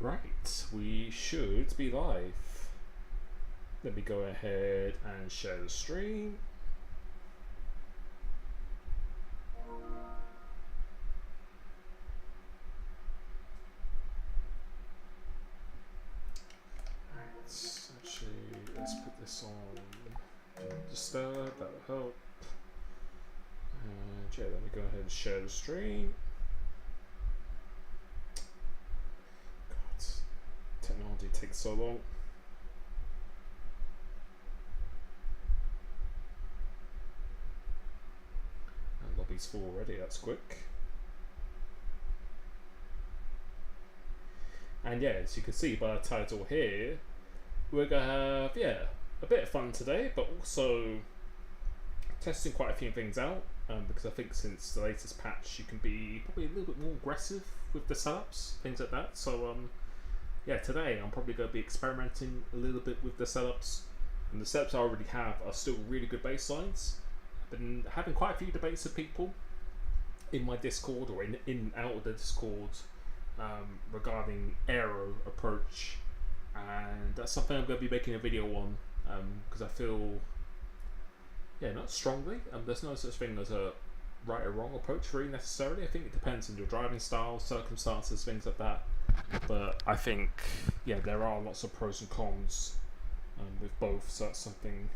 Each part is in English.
Right, we should be live. Let me go ahead and share the stream. Let's put this on disturb, that'll help. And yeah, let me go ahead and share the stream. God, technology takes so long. And lobby's full already, that's quick. And yeah, as you can see by the title here, we're going to have, a bit of fun today, but also testing quite a few things out, because I think since the latest patch you can be probably a little bit more aggressive with the setups, things like that. So today I'm probably going to be experimenting a little bit with the setups, and the setups I already have are still really good baselines. I've been having quite a few debates with people in my Discord or in and out of the Discord regarding aero approach, and that's something I'm going to be making a video on, because I feel, not strongly, there's no such thing as a right or wrong approach really necessarily. I think it depends on your driving style, circumstances, things like that, but I think there are lots of pros and cons with both, so that's something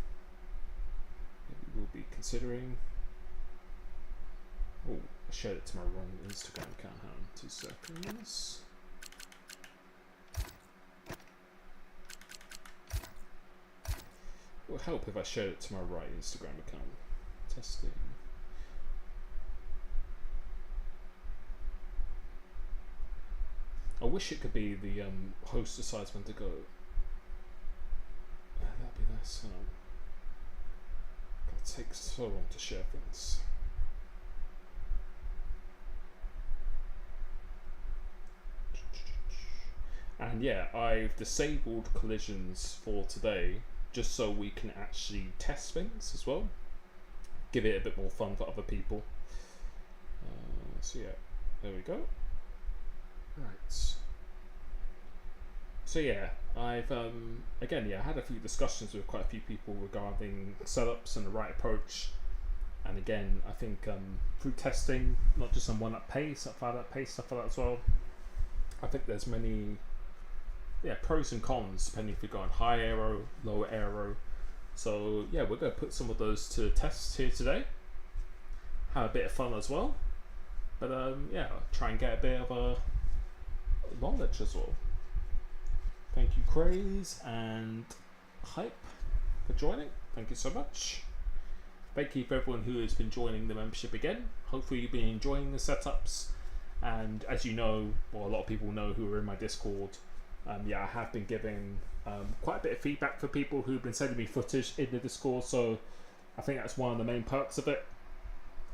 we'll be considering. Oh, I shared it to my wrong Instagram account. Hang on 2 seconds. It will help if I shared it to my right Instagram account. Testing. I wish it could be the host decides when to go. That'd be nice. It takes so long to share things. And I've disabled collisions for today, just so we can actually test things as well. Give it a bit more fun for other people. There we go. Right. So I've had a few discussions with quite a few people regarding setups and the right approach. And again, I think through testing, not just on 1-up pace, stuff like that as well. I think there's many pros and cons depending if you're going high aero, low aero. So we're going to put some of those to test here today. Have a bit of fun as well. But try and get a bit of a knowledge as well. Thank you Craze and Hype for joining. Thank you so much. Thank you for everyone who has been joining the membership again. Hopefully you've been enjoying the setups. And as you know, or a lot of people know who are in my Discord, I have been giving quite a bit of feedback for people who've been sending me footage in the Discord, so I think that's one of the main perks of it.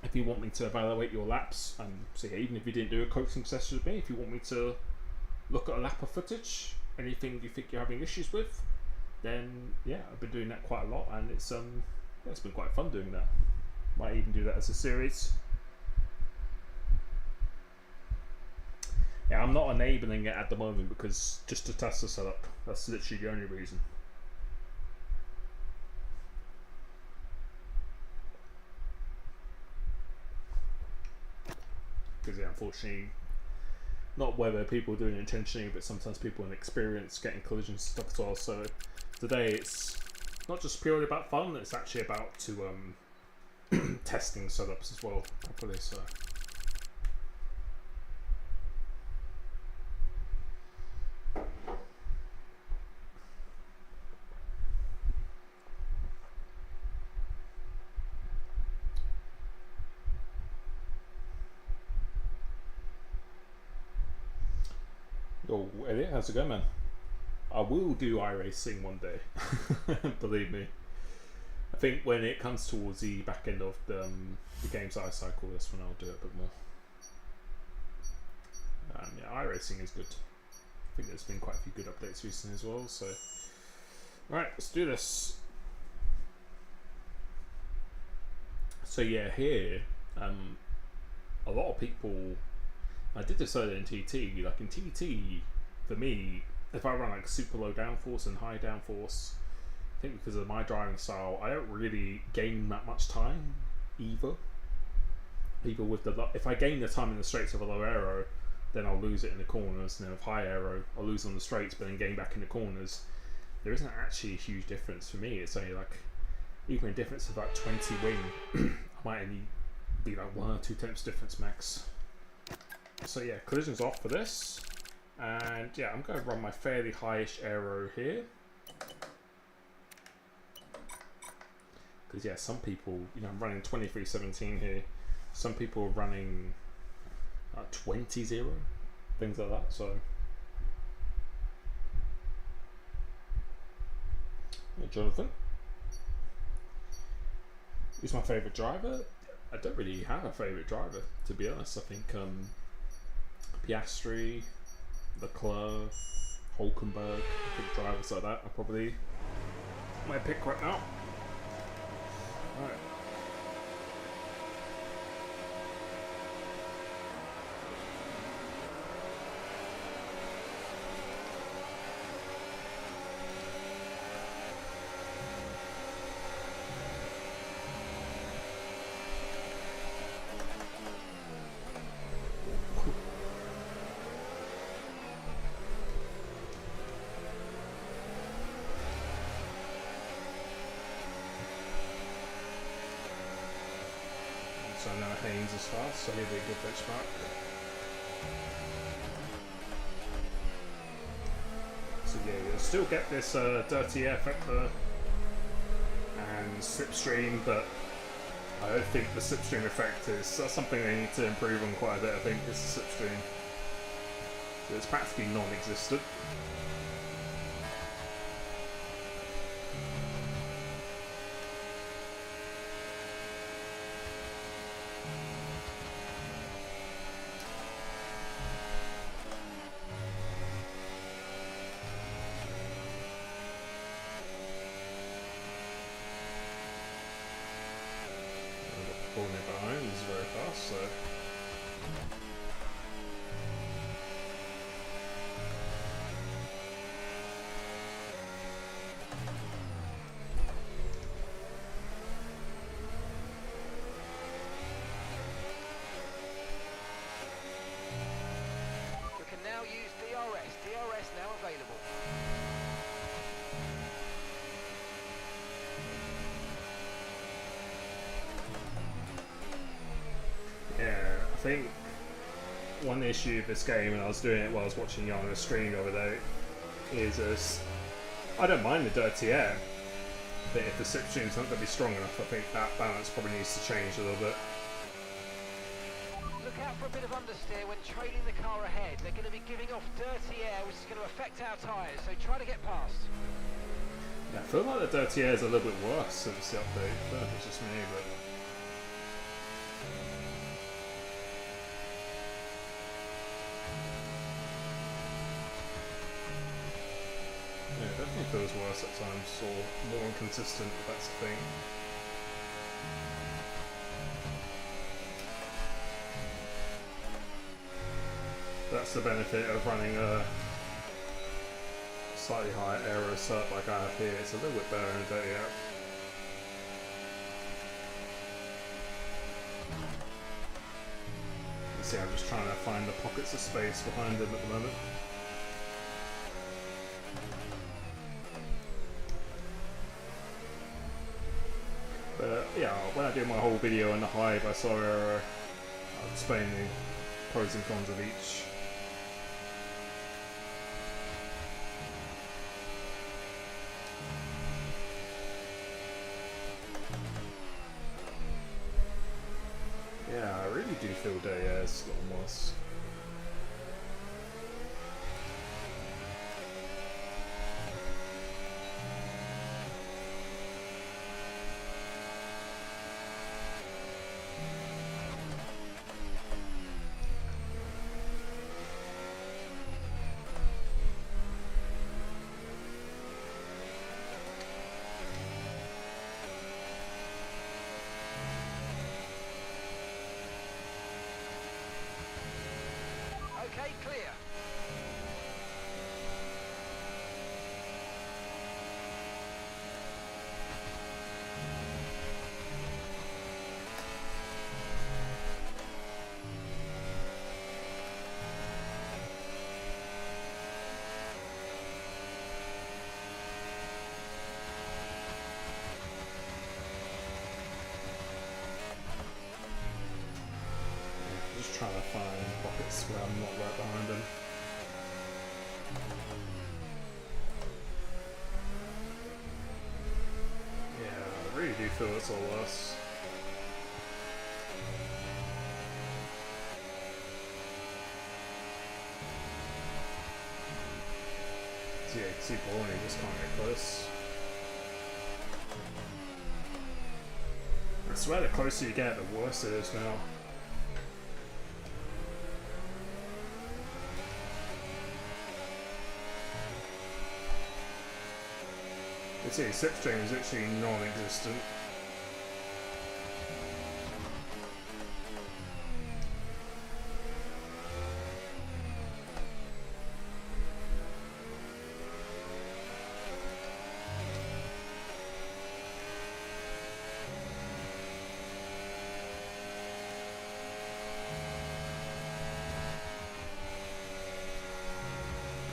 If you want me to evaluate your laps, even if you didn't do a coaching session with me, if you want me to look at a lap of footage, anything you think you're having issues with, then I've been doing that quite a lot, and it's been quite fun doing that. Might even do that as a series. I'm not enabling it at the moment because just to test the setup. That's literally the only reason. Because unfortunately, not whether people are doing it intentionally, but sometimes people in experience getting collisions and stuff as well. So today it's not just purely about fun; it's actually about testing setups as well properly. So. Oh, Elliot, how's it going, man? I will do iRacing one day. Believe me. I think when it comes towards the back end of the game's iCycle, that's when I'll do it a bit more. iRacing is good. I think there's been quite a few good updates recently as well. So, alright, let's do this. So here, a lot of people. I did this earlier in TT. Like in TT, for me, if I run like super low downforce and high downforce, I think because of my driving style, I don't really gain that much time either. Either with the if I gain the time in the straights with a low aero, then I'll lose it in the corners, and then with high aero, I'll lose on the straights, but then gain back in the corners. There isn't actually a huge difference for me. It's only like even a difference of like 20 wing. I might only be like 1 or 2 tenths difference max. So yeah, collision's off for this, and yeah, I'm going to run my fairly highish aero here. Because yeah, some people, you know, I'm running 23.17 here. Some people are running 20.0, things like that. So, hey, Jonathan, who's my favourite driver? I don't really have a favourite driver, to be honest. I think Piastri, Leclerc, Hulkenberg, I think drivers like that are probably my pick right now. Alright. So now Haynes is fast, so he'll be a good benchmark. So yeah, you'll still get this dirty air factor and slipstream, but I don't think the slipstream effect is something they need to improve on quite a bit. I think it's the slipstream. So it's practically non-existent. Pulling it behind is very fast, so we can now use DRS. DRS now available. yeah, I think one issue of this game, and I was doing it while I was watching you on the stream the other day, is I don't mind the dirty air, but if the slipstream's not going to be strong enough, I think that balance probably needs to change a little bit. Look out for a bit of understeer when trailing the car ahead. They're going to be giving off dirty air, which is going to affect our tyres, so try to get past. Yeah, I feel like the dirty air is a little bit worse since the update. I don't know if it's just me, but yeah, it definitely feels worse at times, or more inconsistent, if that's the thing. That's the benefit of running a slightly higher aero setup like I have here. It's a little bit better in dirty air. You see, I'm just trying to find the pockets of space behind him at the moment. But yeah, when I did my whole video on the Hive, I saw I'll explain the pros and cons of each. Yeah, I really do feel dirty air is getting worse. behind him. Yeah, I really do feel it's all us. So yeah, you can see Borney just can't get close. I swear the closer you get, the worse it is now. You see, slipstream is actually non-existent.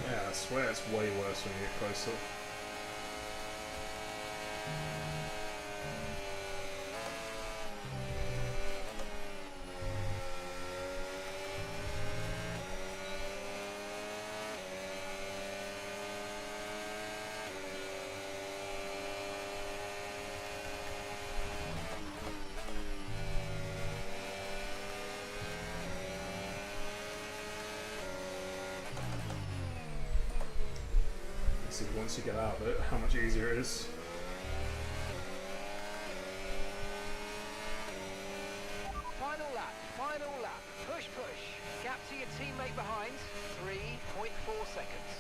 Yeah, I swear it's way worse when you get closer. See, once you get out of it, how much easier it is. Final lap, push. Gap to your teammate behind, 3.4 seconds.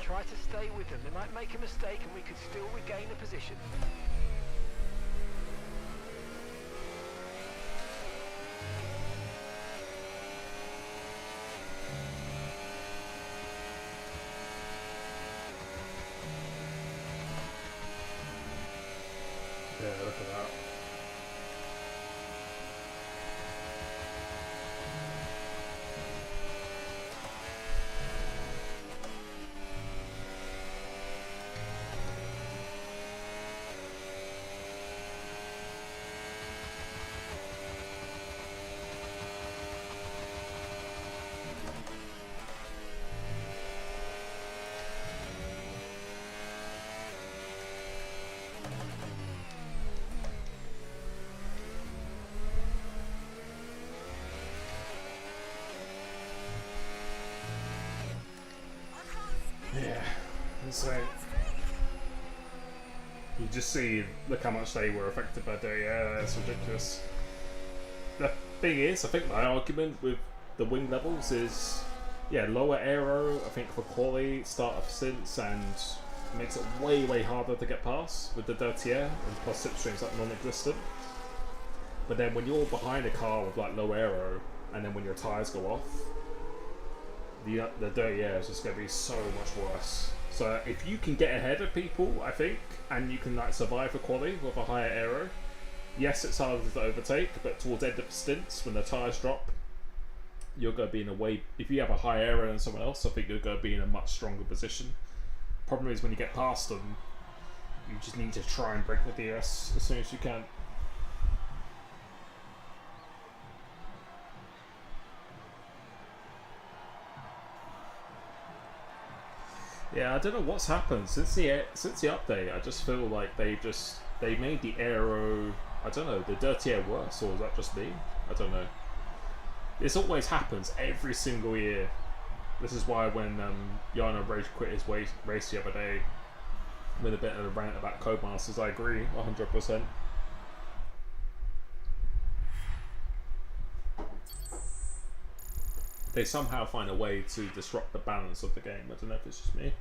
Try to stay with them. They might make a mistake and we could still regain the position. Yeah, look at that. Yeah, so you just see, look how much they were affected by the that's ridiculous. The thing is, I think my argument with the wing levels is, yeah, lower aero, I think for quality, start of stints, and makes it way harder to get past with the dirty air, and plus slipstream's like non-existent. But then when you're behind a car with like low aero, and then when your tyres go off, the dirty air is just going to be so much worse. So if you can get ahead of people, I think, and you can like survive the quality with a higher aero, yes, it's harder to overtake, but towards the end of the stints, when the tyres drop, you're going to be in a way, if you have a higher aero than someone else, I think you're going to be in a much stronger position. Problem is when you get past them, you just need to try and break the DRS as soon as you can. Yeah, I don't know what's happened since the update. I just feel like they made the aero, I don't know, the dirty air worse, or is that just me? I don't know. This always happens every single year. This is why when Jarno rage quit his race the other day with a bit of a rant about Codemasters, I agree 100%. They somehow find a way to disrupt the balance of the game. I don't know if it's just me.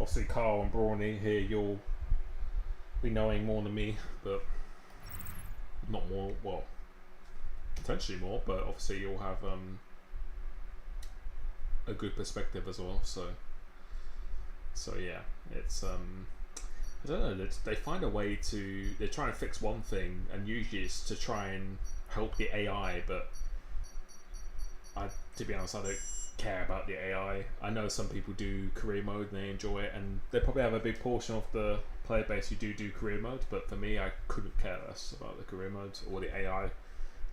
Obviously, Carl and Brawny here, you'll be knowing more than me, but not more. Well, potentially more, but obviously you'll have a good perspective as well. So yeah, it's I don't know. They find a way to. They're trying to fix one thing, and usually it's to try and help the AI. But to be honest, I don't care about the AI. I know some people do career mode and they enjoy it, and they probably have a big portion of the player base who do career mode. But for me, I couldn't care less about the career mode or the AI.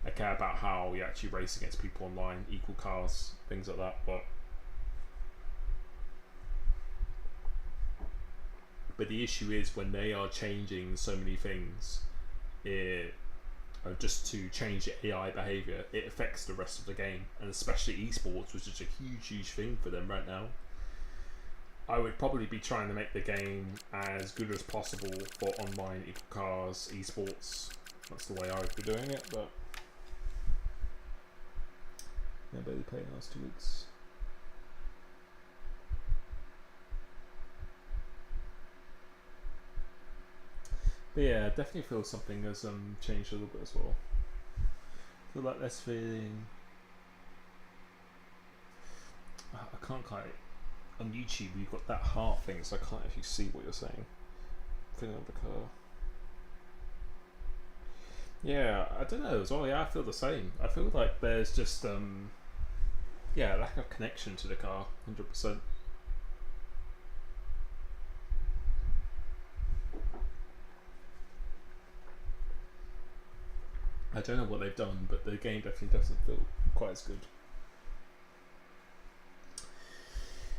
I care about how you actually race against people online, equal cars, things like that. But the issue is when they are changing so many things, just to change the AI behavior, it affects the rest of the game, and especially esports, which is a huge thing for them right now. I would probably be trying to make the game as good as possible for online equal cars, esports. That's the way I would be doing it, but I barely played the last 2 weeks. But yeah, I definitely feel something has changed a little bit as well. I feel like less feeling. I can't quite. On YouTube, you've got that heart thing, so I can't actually see what you're saying. Feeling of the car. Yeah, I don't know as well. Yeah, I feel the same. I feel like there's just lack of connection to the car, 100%. I don't know what they've done, but the game definitely doesn't feel quite as good.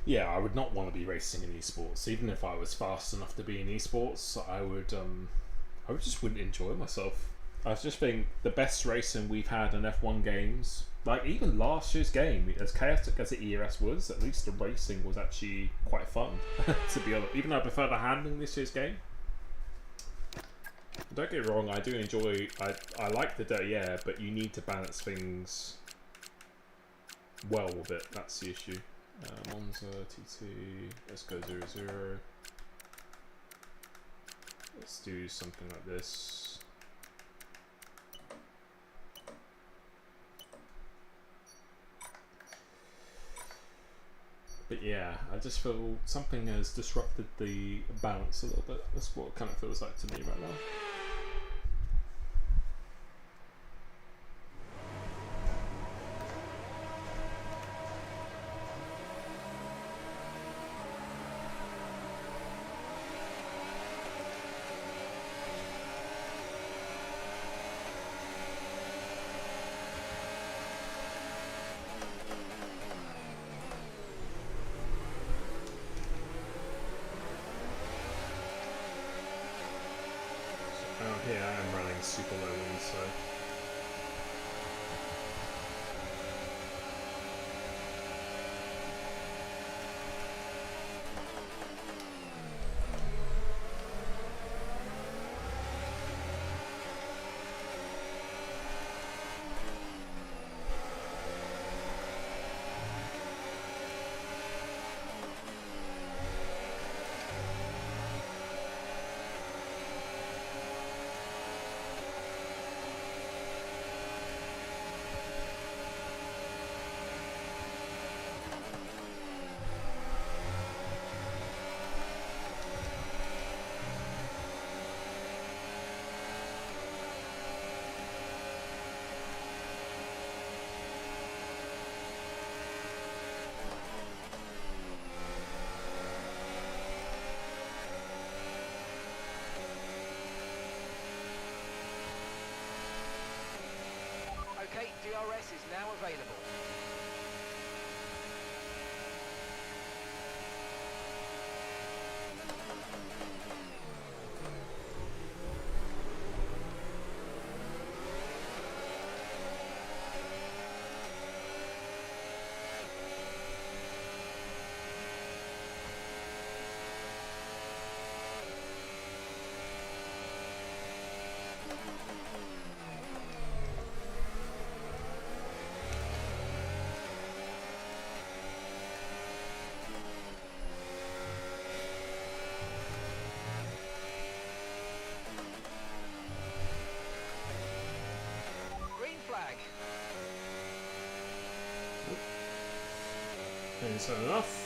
Yeah, I would not want to be racing in esports. Even if I was fast enough to be in esports, I would just wouldn't enjoy myself. I just think the best racing we've had in F1 games, like even last year's game, as chaotic as the ERS was, at least the racing was actually quite fun, to be honest. Even though I prefer the handling this year's game. Don't get me wrong, I do enjoy. I like the dirty air, but you need to balance things well with it. That's the issue. Monza T2. Let's go 0-0. Let's do something like this. But yeah, I just feel something has disrupted the balance a little bit. That's what it kind of feels like to me right now. Here I am running super lowly, so Okay, DRS is now available. is that enough?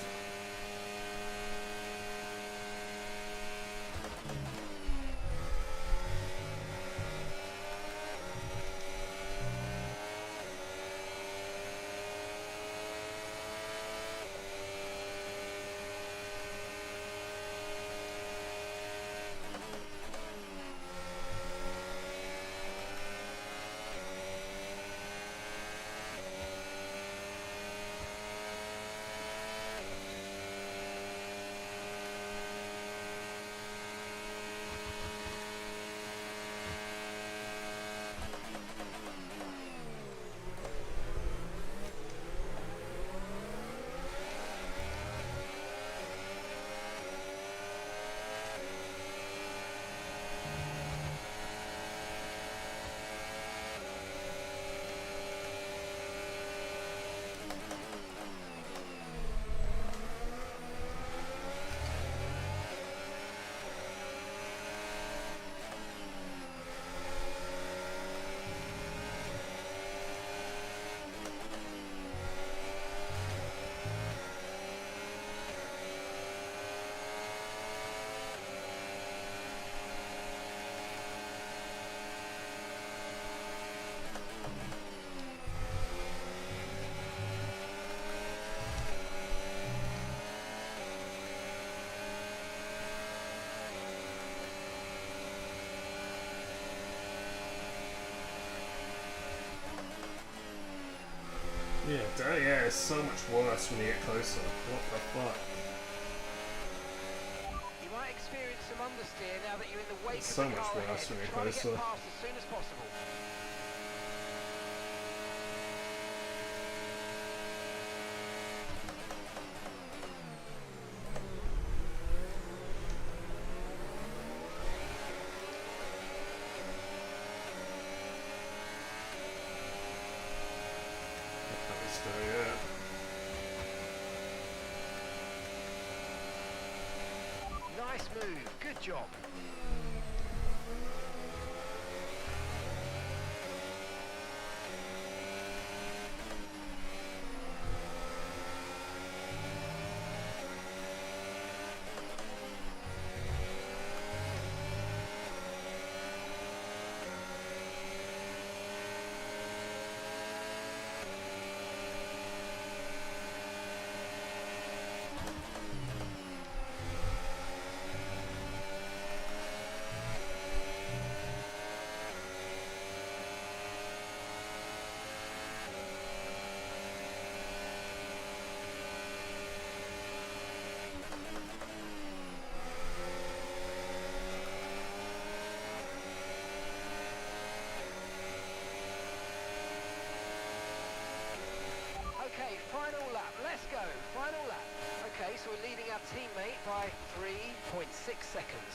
Yeah, it's so much worse when you get closer. What the fuck? You might experience some understeer now that you're in the wake It's of so the much car worse ahead. when you're Try to closer. get past as soon as possible. Yeah. Nice move, good job. Okay, final lap, let's go, final lap. Okay, so we're leading our teammate by 3.6 seconds.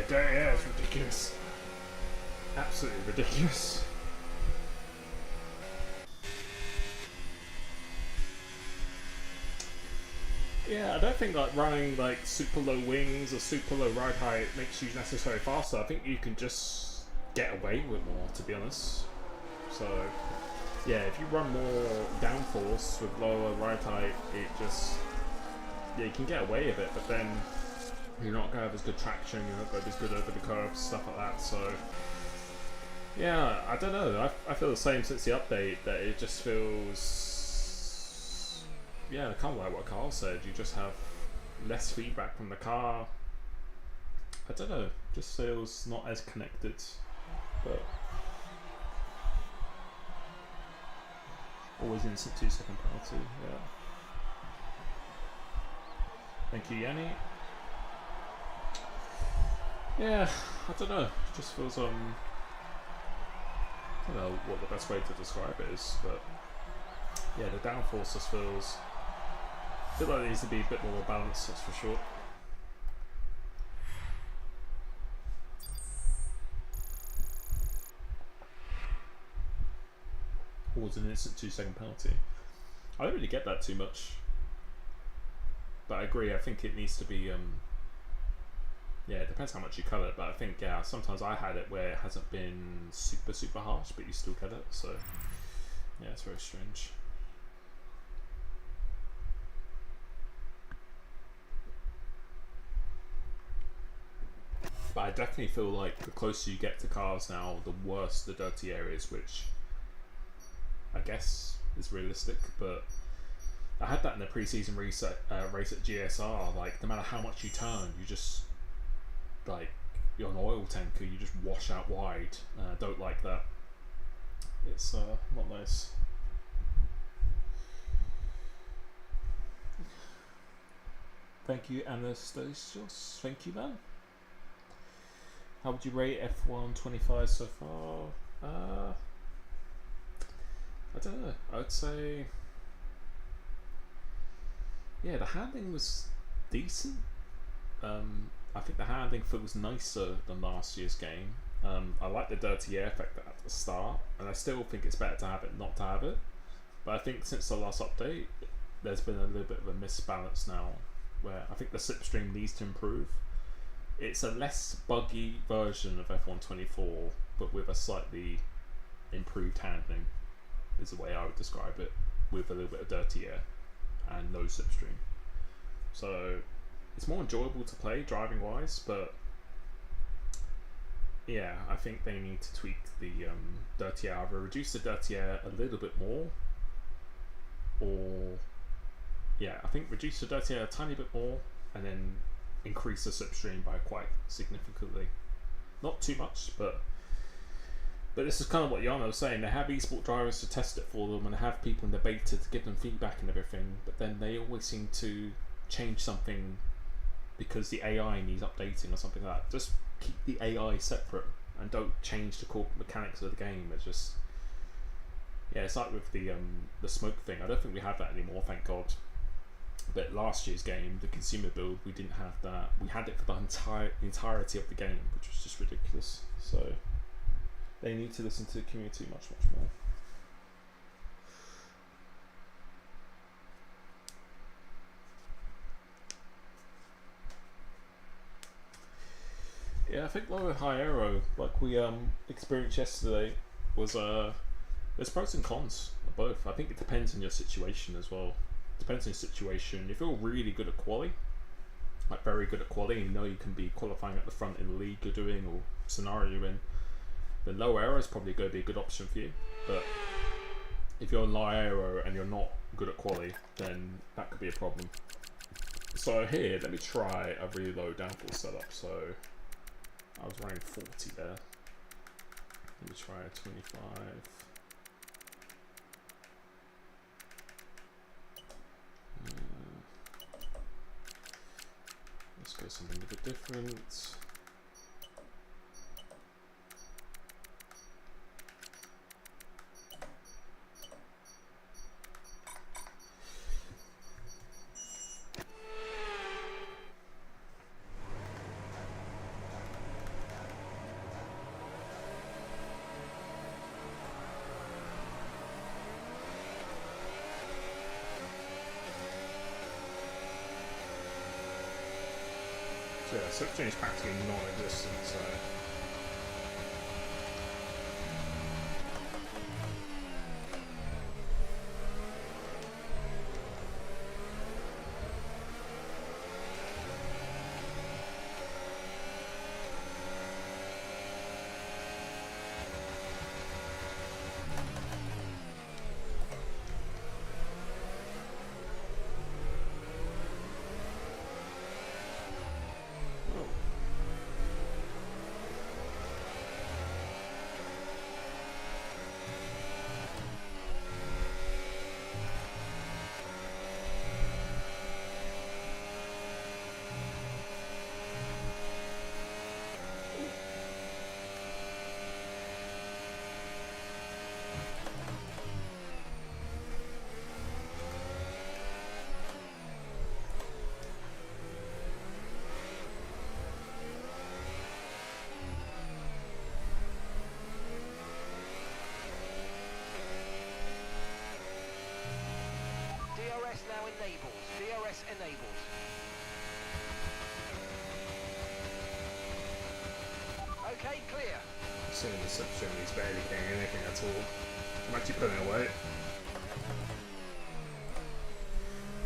Yeah, it's ridiculous. Absolutely ridiculous. Yeah, I don't think like running like super low wings or super low ride height makes you necessarily faster. I think you can just get away with more, to be honest. So yeah, if you run more downforce with lower ride height, it just you can get away with it, but then you're not going to have as good traction, you're not going to be as good over the curves, stuff like that. So yeah, I don't know. I feel the same since the update, that it just feels, yeah, kind of like what Carl said. You just have less feedback from the car. I don't know. Just feels not as connected. But always instant 2-second penalty. Yeah. Thank you, Yanni. Yeah, I don't know. It just feels I don't know what the best way to describe it is, but yeah, the downforce just feels. I feel like it needs to be a bit more balanced, that's for sure. Towards an instant 2-second penalty. I don't really get that too much, but I agree. I think it needs to be. Yeah, it depends how much you cut it, but I think yeah, sometimes I had it where it hasn't been super harsh, but you still get it. So yeah, it's very strange. But I definitely feel like the closer you get to cars now, the worse the dirty areas, which I guess is realistic. But I had that in the pre-season race at GSR. Like no matter how much you turn, you just like you're an oil tanker. You just wash out wide. Don't like that. It's not nice. Thank you, Anastasios. Thank you, man. How would you rate F1 25 so far? I don't know. I'd say, yeah, the handling was decent. I think the handling feels nicer than last year's game. I like the dirty air effect at the start, and I still think it's better to have it not to have it. But I think since the last update, there's been a little bit of a misbalance now, where I think the slipstream needs to improve. It's a less buggy version of F1 24, but with a slightly improved handling, is the way I would describe it, with a little bit of dirty air and no slipstream. So it's more enjoyable to play driving wise, but yeah, I think they need to tweak the dirty air, either reduce the dirty air a little bit more, or yeah, I think reduce the dirty air a tiny bit more and then increase the slipstream by quite significantly. Not too much, but this is kind of what Yana was saying. They have esport drivers to test it for them and have people in the beta to give them feedback and everything, but then they always seem to change something because the AI needs updating or something like that. Just keep the AI separate and don't change the core mechanics of the game. It's just, yeah, it's like with the smoke thing. I don't think we have that anymore, thank God. But last year's game, the consumer build, we didn't have that. We had it for the entirety of the game, which was just ridiculous. So they need to listen to the community much more. Yeah, I think low and high aero, like we experienced yesterday, was there's pros and cons of both. I think it depends on your situation as well. Depends on your situation. If you're really good at quali, like very good at quali, and you know you can be qualifying at the front in the league you're doing or scenario you're in, then low aero is probably going to be a good option for you. But if you're on low aero and you're not good at quali, then that could be a problem. So here, let me try a really low downforce setup. So I was running 40 there. Let me try a 25. Let's go something a bit different. So yeah, slipstream is practically non-existent, so DRS now enables. DRS enables. Okay, clear. seeing the slipstream, he's barely getting anything at all. I'm actually putting it away.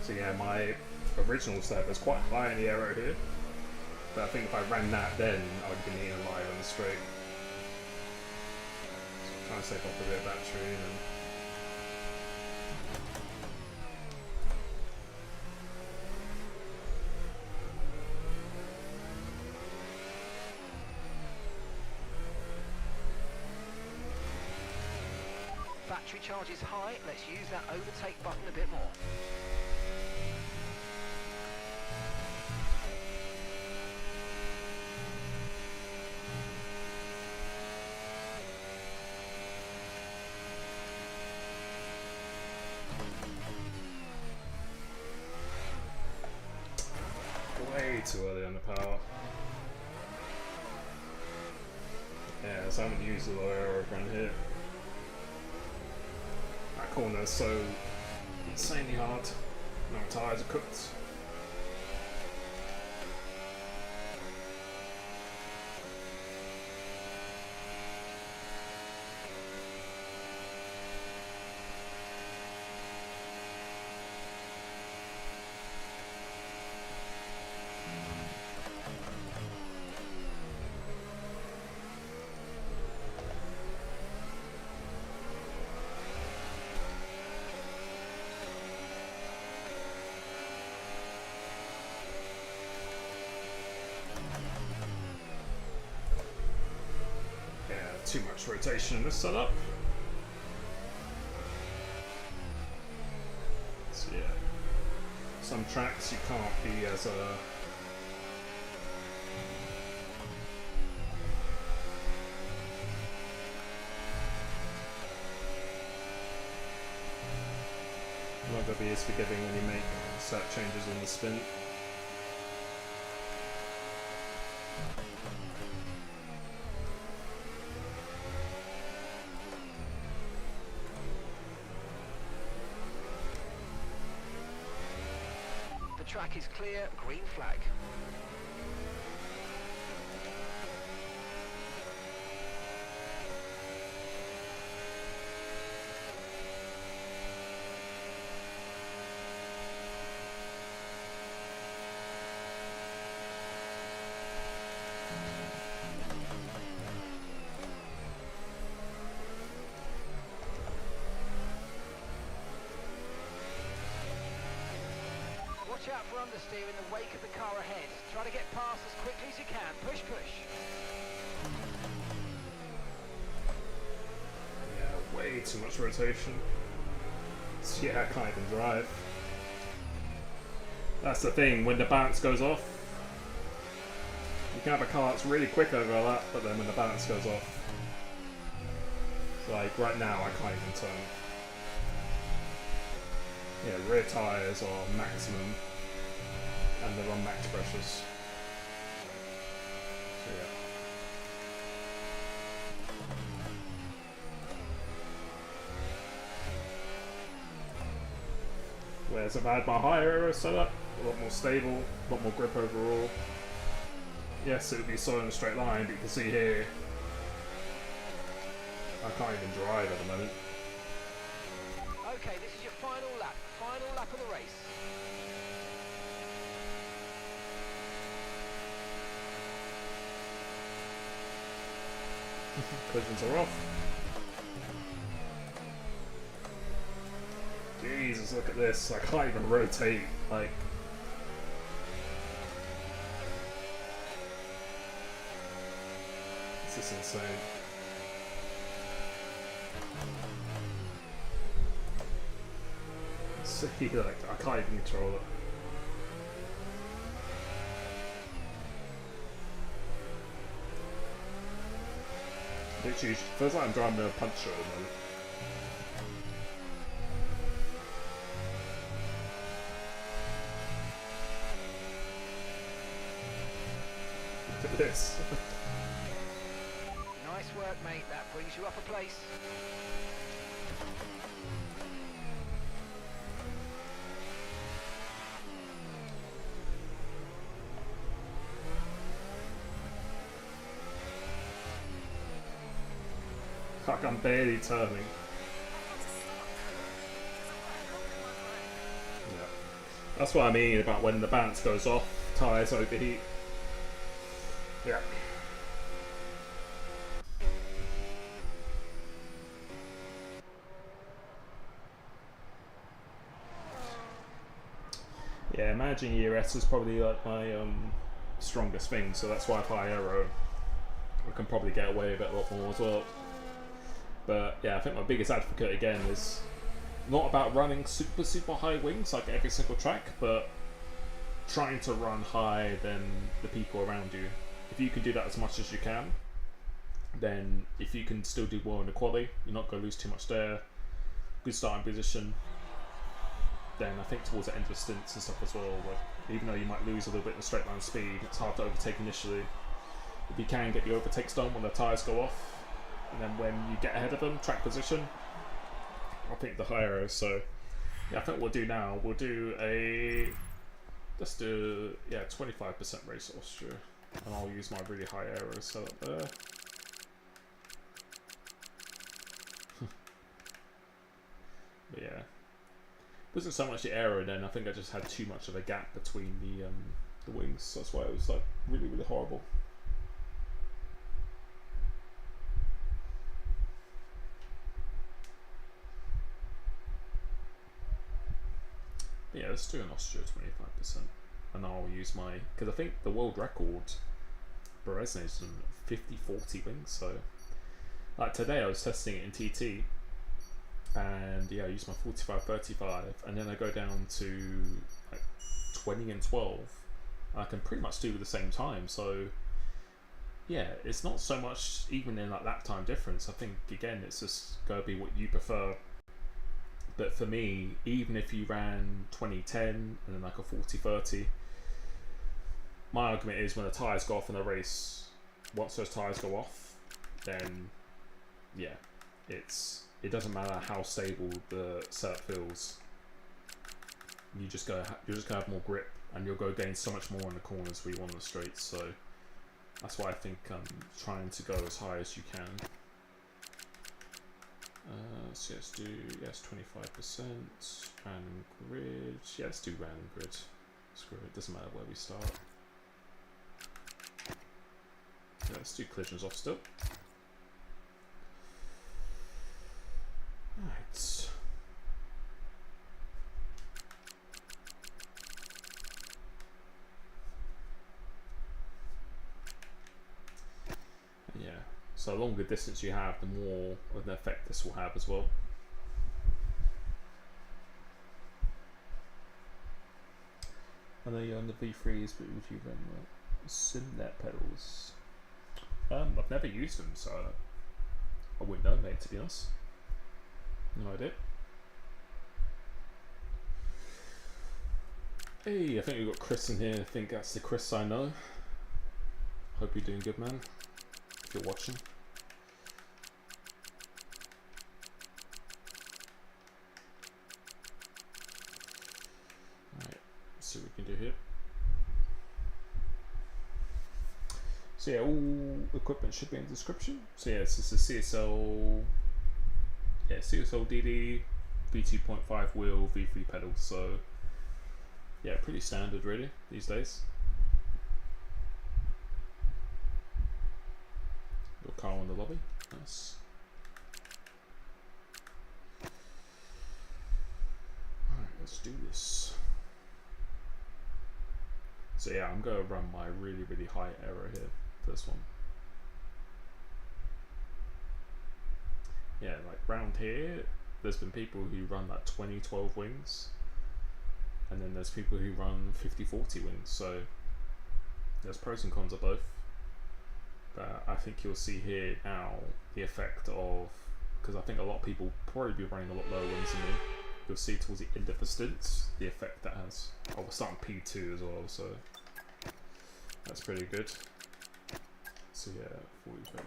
So yeah, my original set was quite high in the aero here, but I think if I ran that then, I would have been eating alive on the straight. So I'm trying to save up a bit of battery and Battery charge is high. Let's use that overtake button a bit more. way too early on the power. Yeah, so I haven't used a lot of aero around here. That corner is so insanely hard. Now my tyres are cooked. Too much rotation in this setup. So yeah, some tracks you can't be as not gonna be as forgiving when you make set changes in the spin. Track is clear, green flag. Watch out for understeer in the wake of the car ahead. Try to get past as quickly as you can. Push, push. Yeah, way too much rotation. So yeah, I can't even drive. That's the thing, when the balance goes off, you can have a car that's really quick over a lap, but then when the balance goes off, so like right now I can't even turn. Yeah, rear tyres are maximum and they're on max pressures. So yeah. Whereas I've had my higher aero setup, a lot more stable, a lot more grip overall. Yes, it would be solid in a straight line, but you can see here, I can't even drive at the moment. Okay, this is your final lap of the race. Collisions are off. Jesus, look at this. I can't even rotate. Like, this is insane. See, like, I can't even control it. Literally, feels like I'm driving a puncher at the moment. Look at this. Nice work, mate. That brings you up a place. Like I'm barely turning. Yeah. That's what I mean about when the balance goes off, tyres overheat. Yeah. Yeah, managing ERS is probably like my strongest thing, so that's why if I aero, I can probably get away with it a lot more as well. But yeah, I think my biggest advocate again is not about running super high wings like every single track, but trying to run higher than the people around you. If you can do that as much as you can, then if you can still do well in the quali, you're not going to lose too much there, good starting position, then I think towards the end of stints and stuff as well, like Even though you might lose a little bit in the straight line speed, it's hard to overtake initially. If you can get your overtakes done when the tyres go off, and then when you get ahead of them, track position, I'll pick the high arrow. So yeah, I think what we'll do now, we'll do a, let's do, yeah, 25% race Austria, and I'll use my really high arrow setup there. But yeah, wasn't so much the aero then. I think I just had too much of a gap between the wings, so that's why it was like really, really horrible. But yeah, let's do an Austria 25%, and I'll use my, because I think the world record Berezne is 50-40 wings. So like today I was testing it in TT. And yeah, I use my 45-35, and then I go down to like 20 and 12. I can pretty much do with the same time. So yeah, it's not so much even in like that time difference. I think again, it's just gotta be what you prefer. But for me, even if you ran 20-10 and then like a 40-30, my argument is when the tyres go off in a race, once those tyres go off, then yeah, it doesn't matter how stable the setup feels. You're just gonna have more grip, and you'll go gain so much more in the corners where you want the straights. So that's why I think trying to go as high as you can. So let's do 25% random grid. Yeah, let's do random grid. Screw it, doesn't matter where we start. Yeah, let's do collisions off still. Right. Yeah. So the longer distance you have, the more of an effect this will have as well. I know you're on the V3s, but would you run Simnet pedals? I've never used them, so I wouldn't know, mate, to be honest. No idea. Hey, I think we've got Chris in here. I think that's the Chris I know. Hope you're doing good, man. If you're watching. Alright, let's see what we can do here. So yeah, all equipment should be in the description. So yeah, this is a CSL. Yeah, CSL DD, V2.5 wheel, V3 pedals. So yeah, pretty standard really these days. Got Carl in the lobby. Nice. Alright, let's do this. So yeah, I'm gonna run my really, really high error here for this one. Yeah, like round here, there's been people who run like 20-12 wings, and then there's people who run 50-40 wings. So there's pros and cons of both. But I think you'll see here now the effect of, because I think a lot of people probably be running a lot lower wings than me. You'll see towards the end of the stints the effect that has. Oh, we're starting P2 as well, so that's pretty good. So yeah, 45.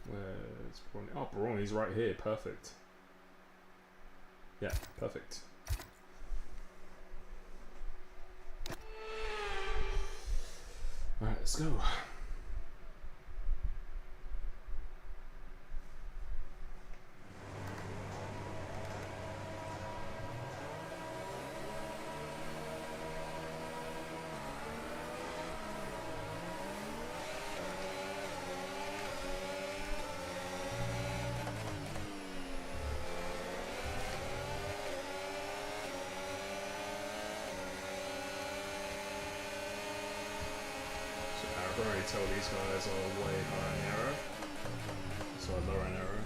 Where's Baroni? Oh, Baroni's right here. Perfect. Yeah, perfect. Alright, let's go. I can already tell these guys are way higher in error, so lower in error,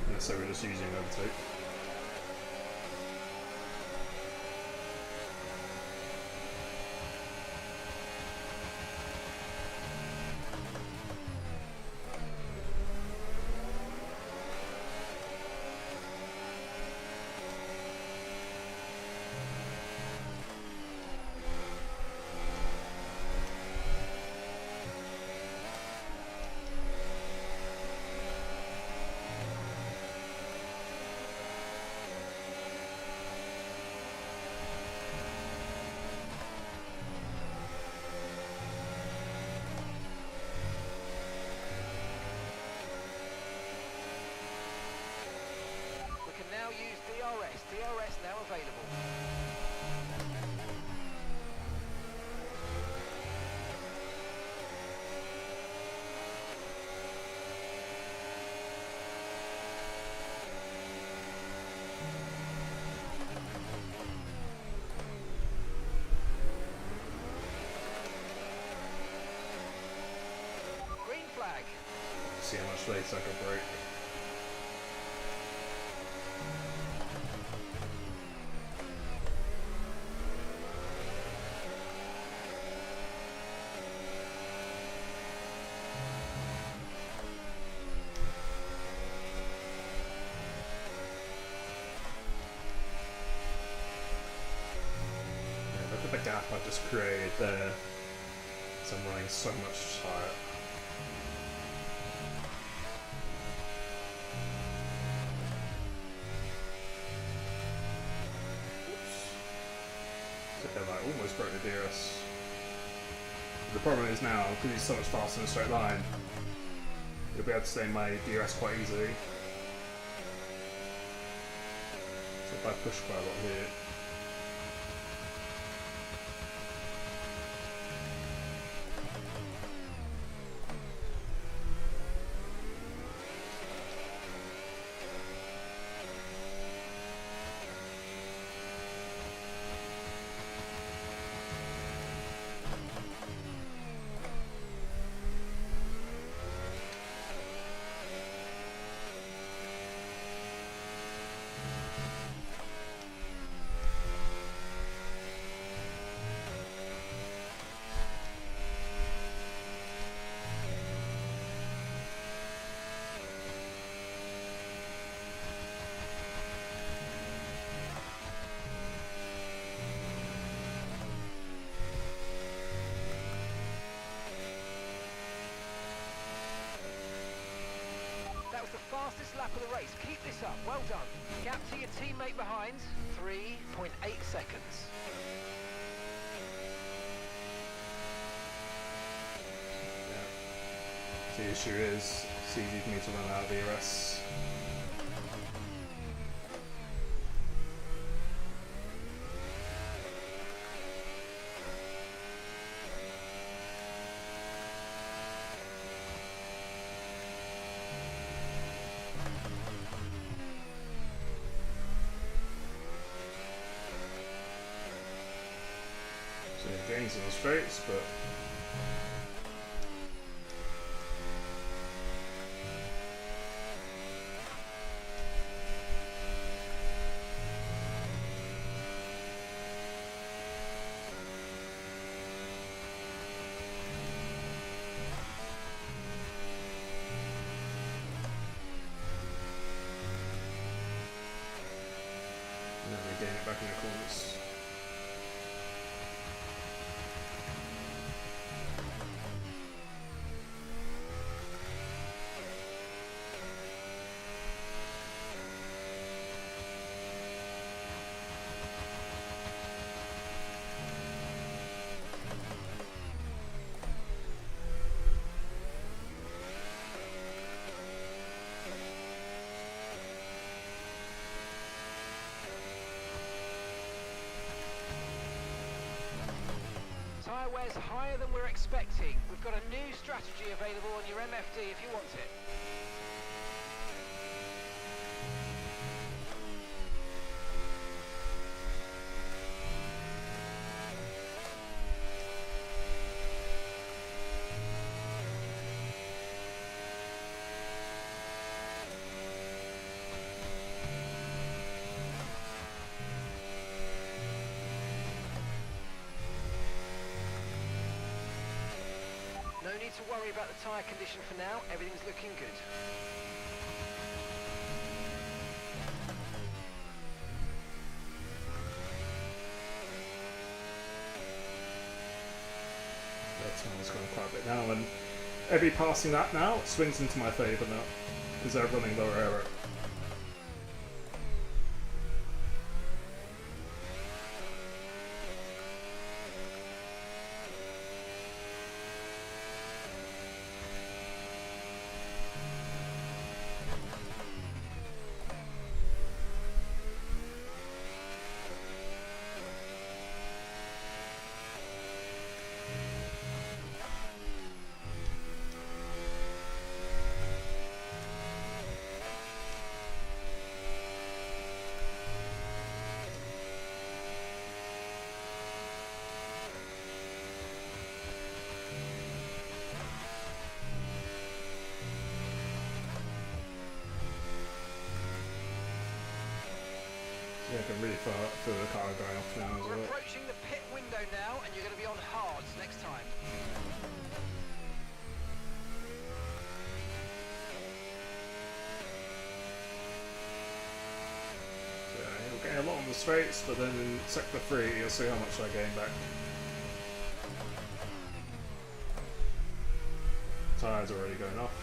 unless they were just using overtake. see how much later I can break. Look at the gap I've just created there. So I'm running so much higher. I almost broke the DRS. The problem is now, because he's so much faster in a straight line, you'll be able to stay in my DRS quite easily. So if I push quite a lot here, That was the fastest lap of the race. Keep this up. Well done. Gap to your teammate behind, 3.8 seconds. the issue is it's easy for me to run out of DRS. So gains in the straights, but getting it back in the corners. Tyre wear's higher than we're expecting. We've got a new strategy available on your MFD if you want it. No need to worry about the tyre condition for now, everything's looking good. That time's gone quite a bit now, and every passing lap now swings into my favour now, because they're running lower aero. Yeah, I can really feel the car going off now as We're well. approaching the pit window now, and you're going to be on hards next time. So, yeah, he'll gain a lot on the straights, but then in sector 3 you'll see how much I gain back. Tyres already going off.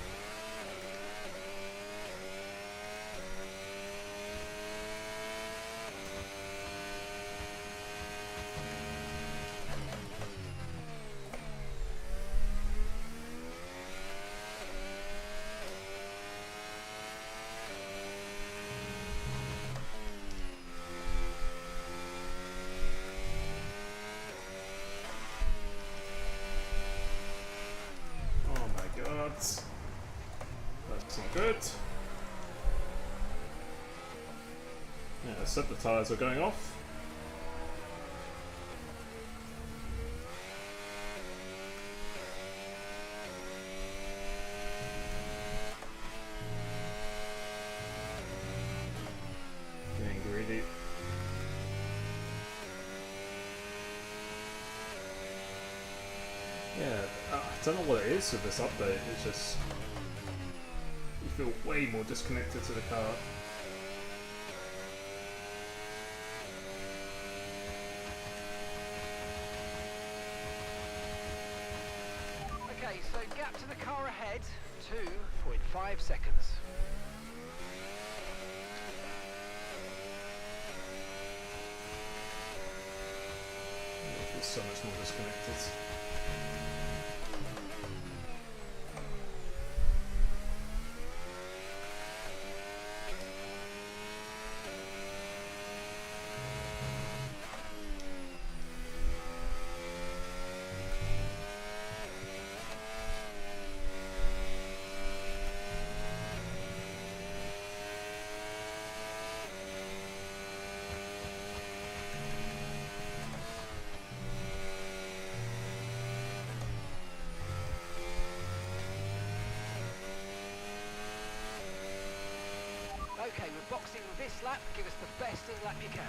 That's not good. Yeah, I said the tyres are going off. Getting greedy. Yeah, I don't know what it is with this update. It's just you feel way more disconnected to the car. Okay, so gap to the car ahead, 2.5 seconds. I feel so much more disconnected. Okay, we're boxing this lap. Give us the best in lap you can.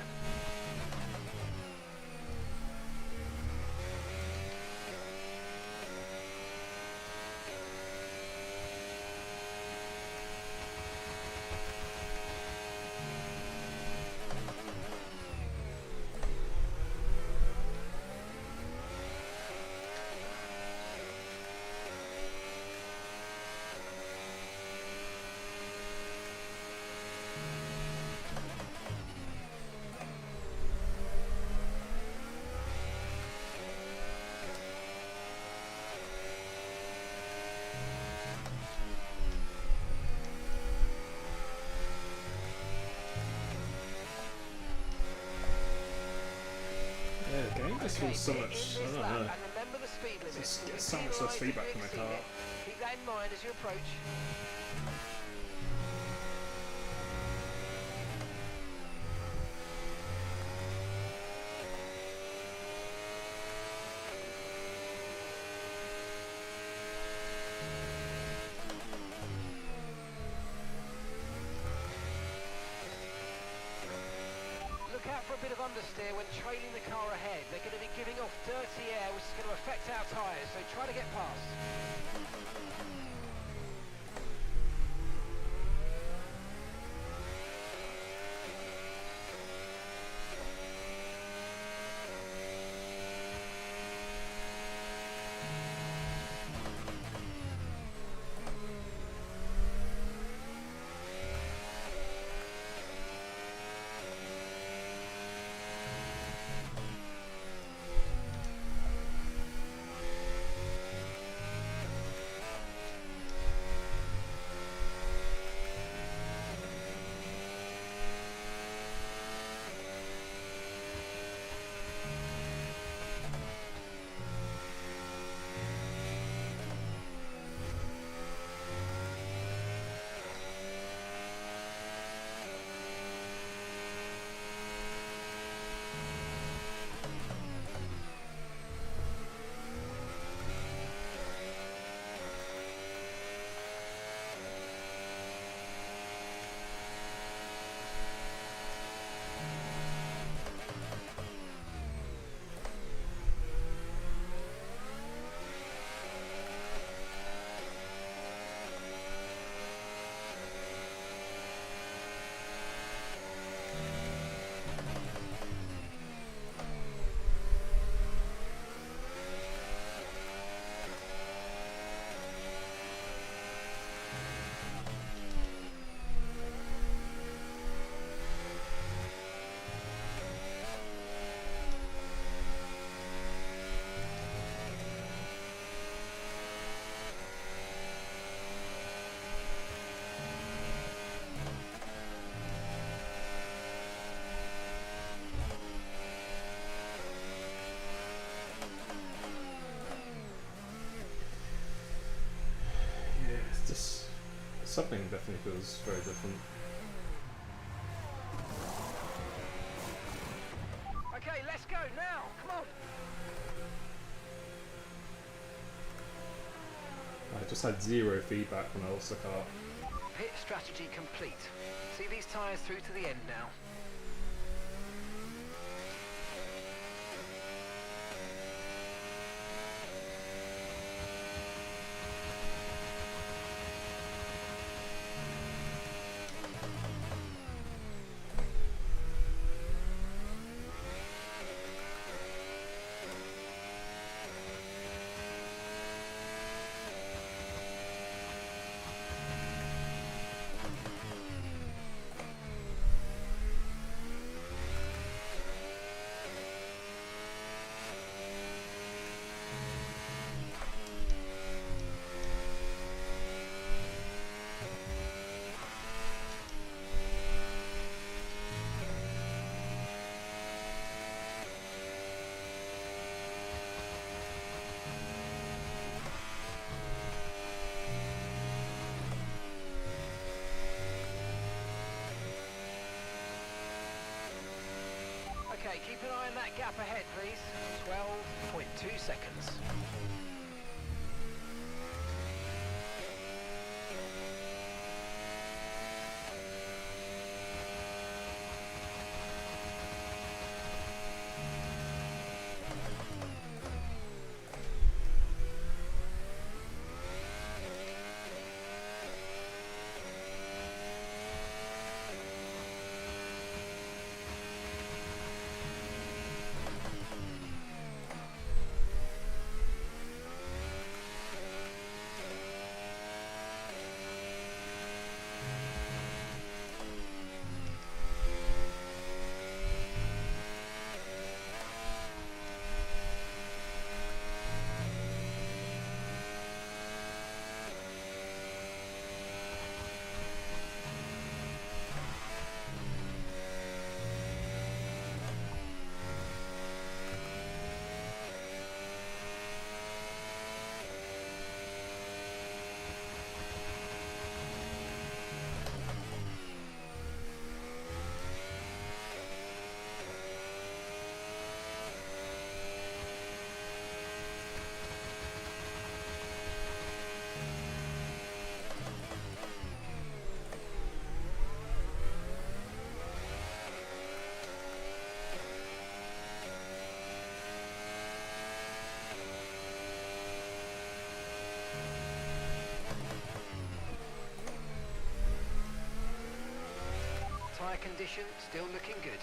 Yeah, the game just feels so Okay, much. in I this don't lap, know. and remember the speed limit. Just get If so you much less realise feedback that from you the car. exceed it, keep that in mind as you approach. Look out for a bit of understeer when trailing the car ahead. They're going to be giving off dirty air, which is going to affect our tyres, so try to get past. something definitely feels very different. Okay, let's go now. Come on. I just had zero feedback when I lost the car. Pit strategy complete. See these tyres through to the end now. Okay, keep an eye on that gap ahead, please. 12.2 seconds. Tyre condition still looking good.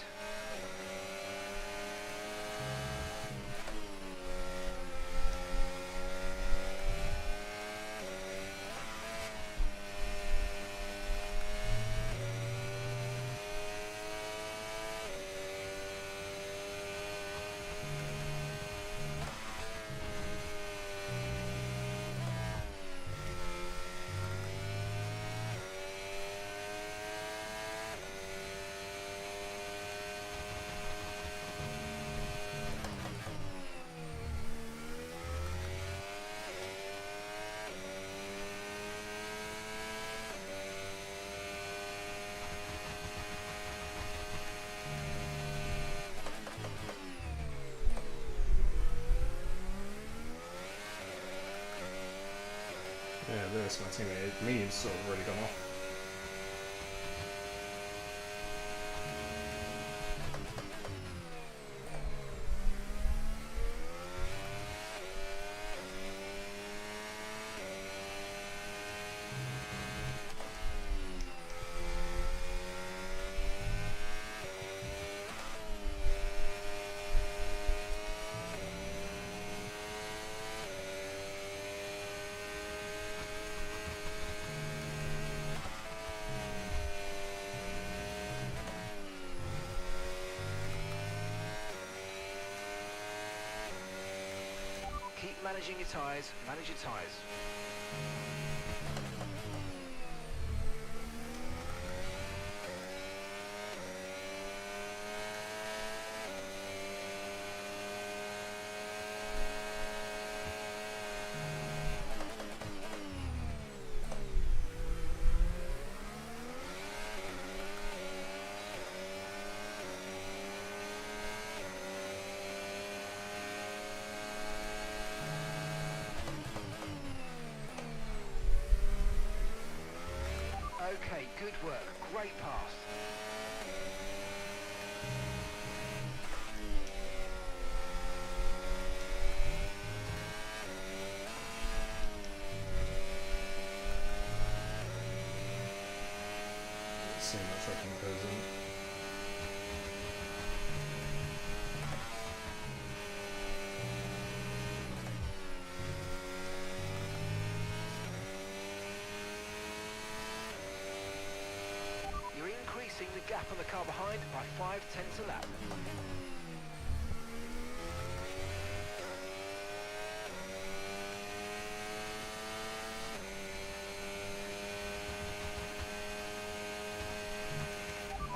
Yeah, Lewis, my teammate, me, has sort of already gone off. Keep managing your tyres, manage your tyres. behind by 5/10 a lap.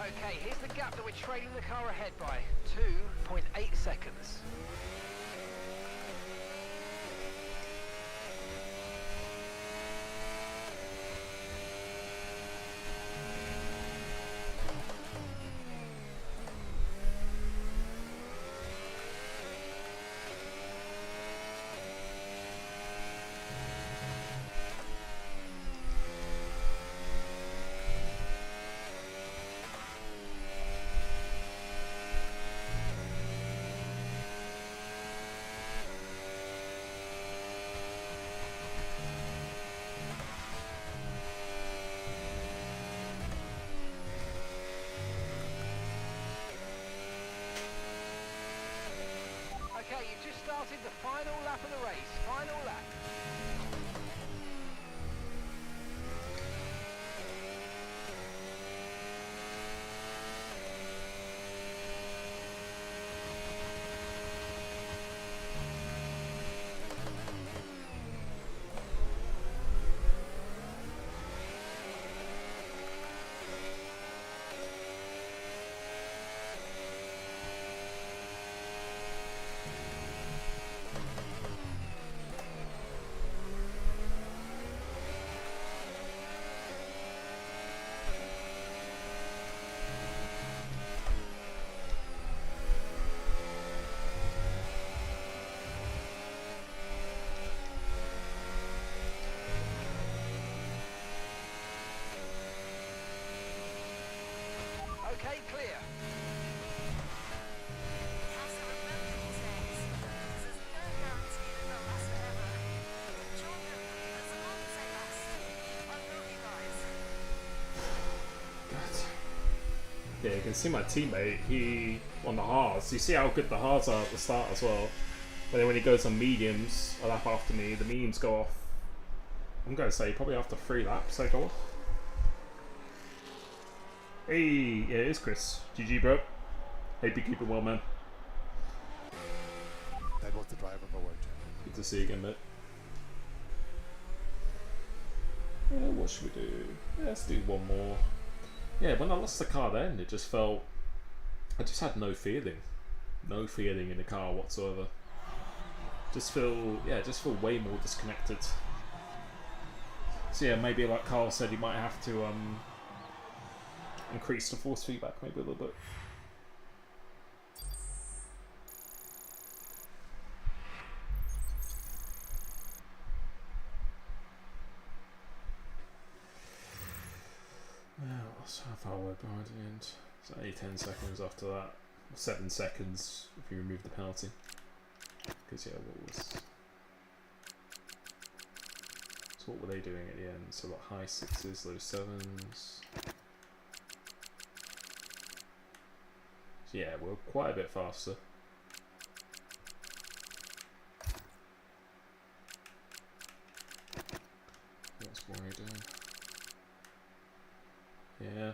Okay, here's the gap that we're trailing the car ahead by, 2.8 seconds. Okay, you've just started the final lap of the race. Final lap. Okay, clear. Yeah, you can see my teammate, he, on the hards, you see how good the hards are at the start as well. But then when he goes on mediums, a lap after me, the mediums go off, I'm going to say probably after 3 laps they go off. Hey, yeah, it is Chris. GG, bro. Hope you keep it well, man. That was the driver of the world champion. Good to see you again, mate. Yeah, what should we do? Yeah, let's do one more. Yeah, when I lost the car then, it just felt... I just had no feeling. No feeling in the car whatsoever. Just feel way more disconnected. So yeah, maybe like Carl said, you might have to increase the force feedback maybe a little bit. How far away behind the end? So 10 seconds after that. 7 seconds if you remove the penalty. Because yeah, what were they doing at the end? So like high 6s, low 7s. So yeah, we're quite a bit faster. What's Rory doing? Yeah.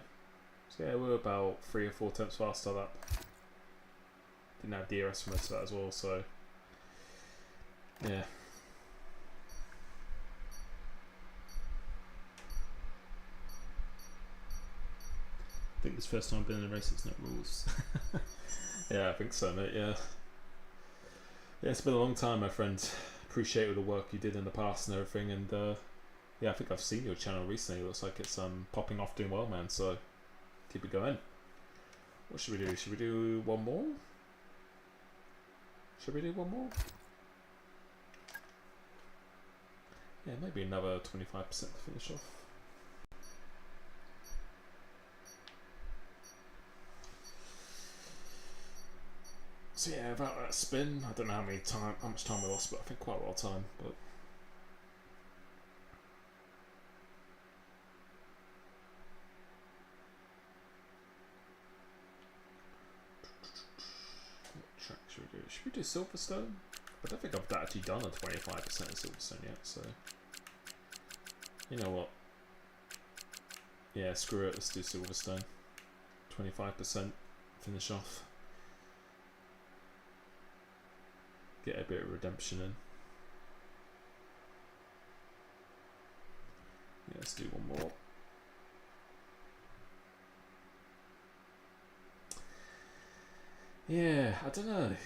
So yeah, we're about 3 or 4 tenths faster that. Didn't have DRS for most of that as well, so yeah. I think this first time I've been in a race that's no rules. Yeah, I think so, mate, yeah. Yeah, it's been a long time, my friend. Appreciate all the work you did in the past and everything, and yeah, I think I've seen your channel recently. It looks like it's popping off, doing well, man, so keep it going. What should we do? Should we do one more? Should we do one more? Yeah, maybe another 25% to finish off. So yeah, about that spin, I don't know how much time we lost, but I think quite a lot of time. But what track should we do? Should we do Silverstone? I don't think I've actually done a 25% of Silverstone yet, so you know what? Yeah, screw it, let's do Silverstone. 25% finish off. Get a bit of redemption in. Yeah, let's do one more. Yeah, I don't know.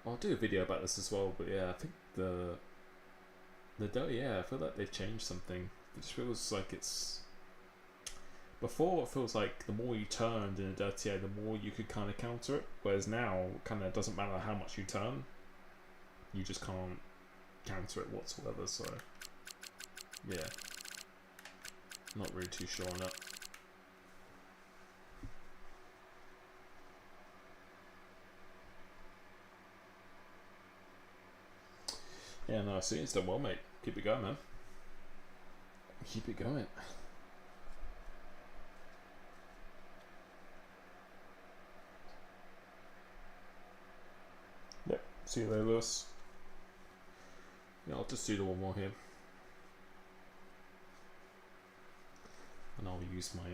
I'll do a video about this as well, but yeah, I think the yeah, I feel like they've changed something. It just feels like it's before. It feels like the more you turned in a dirty air, the more you could kind of counter it. Whereas now, kind of doesn't matter how much you turn, you just can't counter it whatsoever. So yeah, not really too sure on that. Yeah, no, I see it's done well, mate. Keep it going, man. Keep it going. Yep. See you later, Lewis. Yeah, I'll just do the one more here. And I'll use my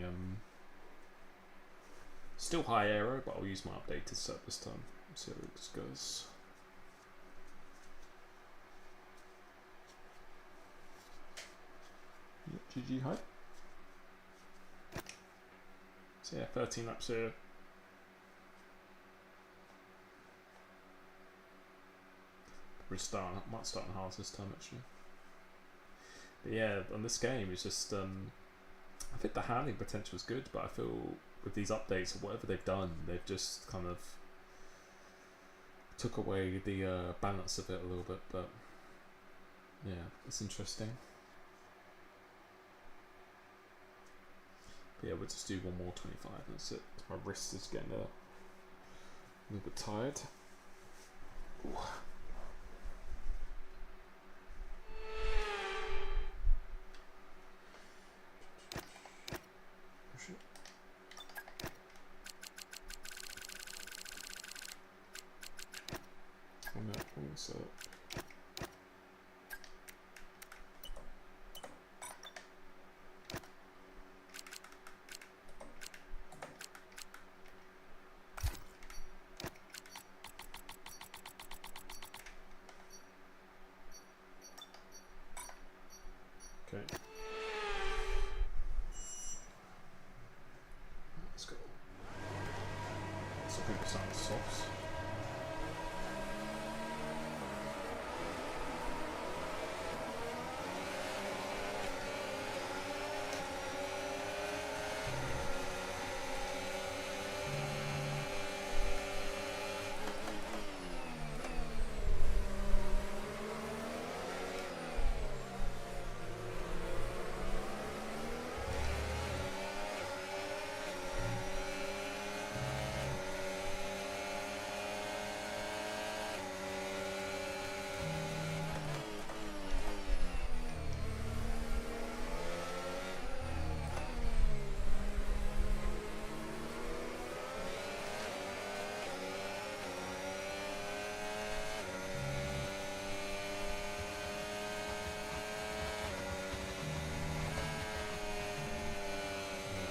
still high aero, but I'll use my updated set this time. See how this goes. GG height. So yeah, 13 laps here. Might start on hards this time actually. But yeah, on this game it's just I think the handling potential is good, but I feel with these updates or whatever they've done, they've just kind of took away the balance of it a little bit. But yeah, it's interesting. But yeah, we'll just do one more 25 and that's it. My wrist is getting a little bit tired. Ooh. Push it. I'm not pulling this up. Okay. Let's go. So 50% softs.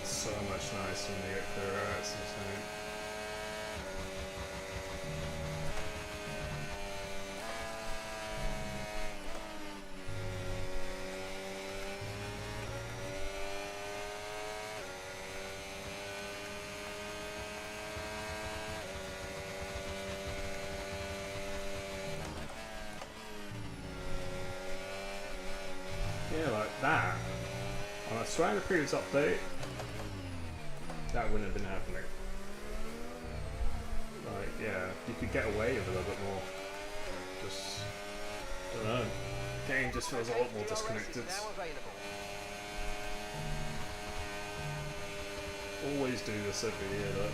So much nicer when they get clear out, it's insane. Yeah, like that. And I swear in the previous update, that wouldn't have been happening. Like, yeah, you could get away with a little bit more. Just, I don't know. Game just feels a lot more disconnected. Always do this every year though.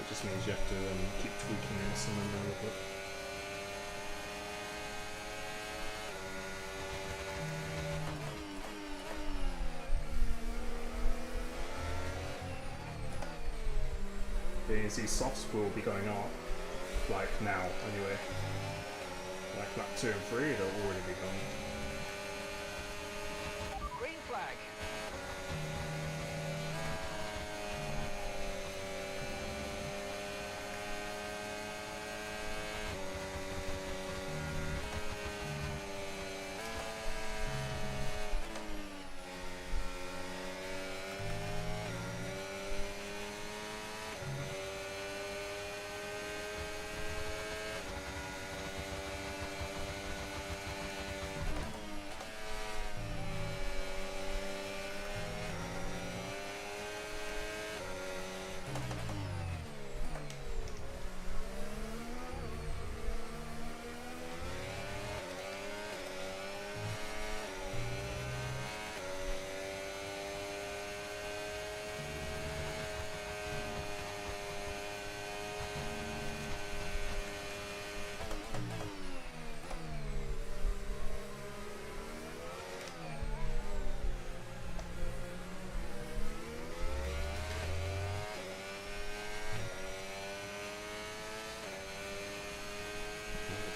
Just means you have to keep tweaking this and then a little bit. Being is these softs will be going up, like now anyway. Like lap 2 and 3, they'll already be gone. Green flag.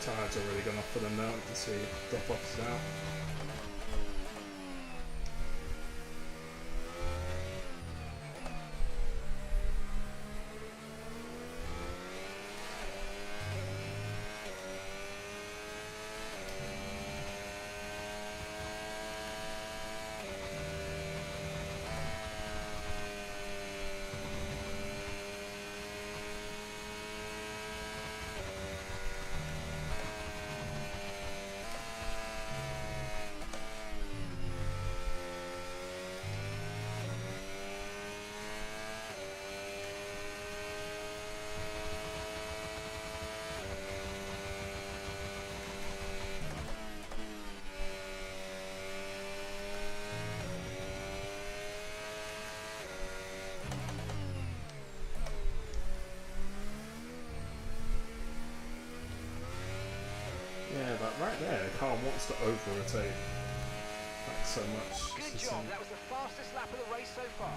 Tyres already gone off for them now. You can see drop-offs now. Yeah, but right there, the car wants to over-rotate like so much. Good job. That was the fastest lap of the race so far.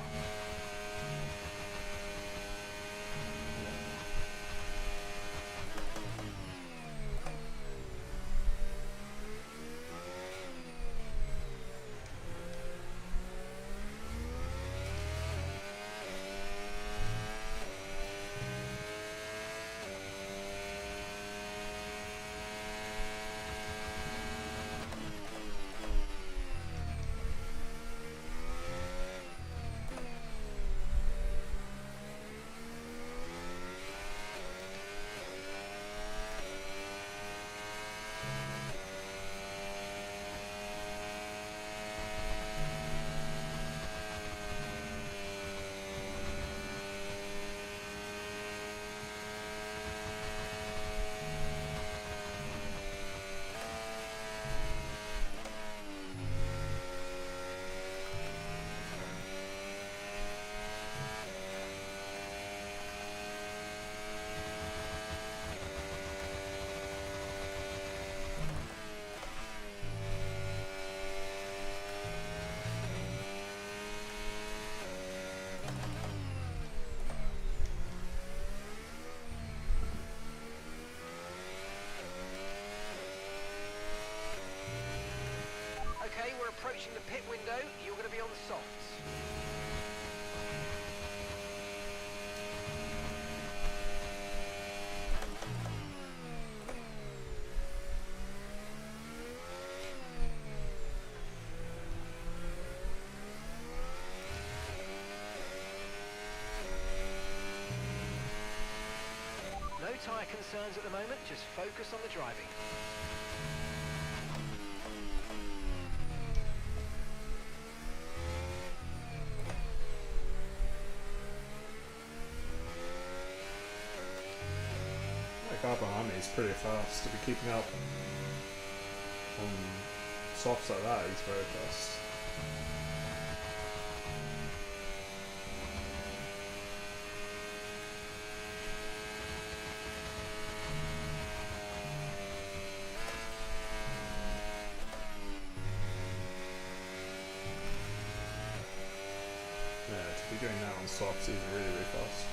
Okay, we're approaching the pit window. You're going to be on the softs. No tyre concerns at the moment, just focus on the driving. The car behind me is pretty fast. To be keeping up on softs like that, he's very fast. Yeah, to be doing that on softs, he's really, really fast.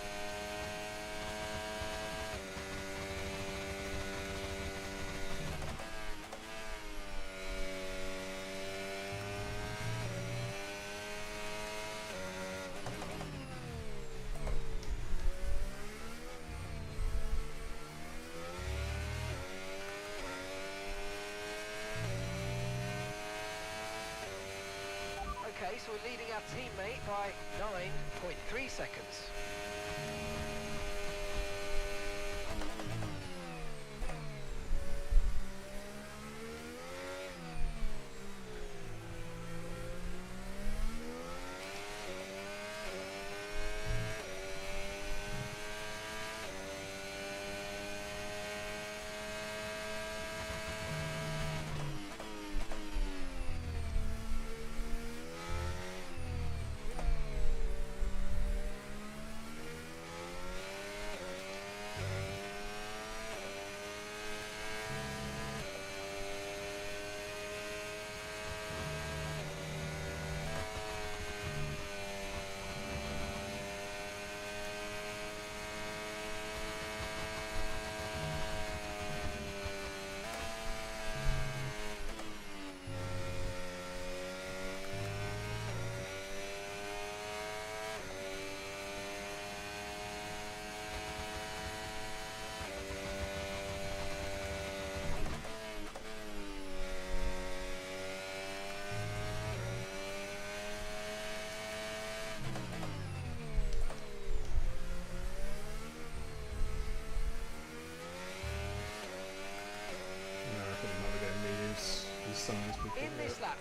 Okay, so we're leading our teammate by 9.3 seconds.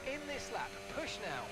In this lap, push now.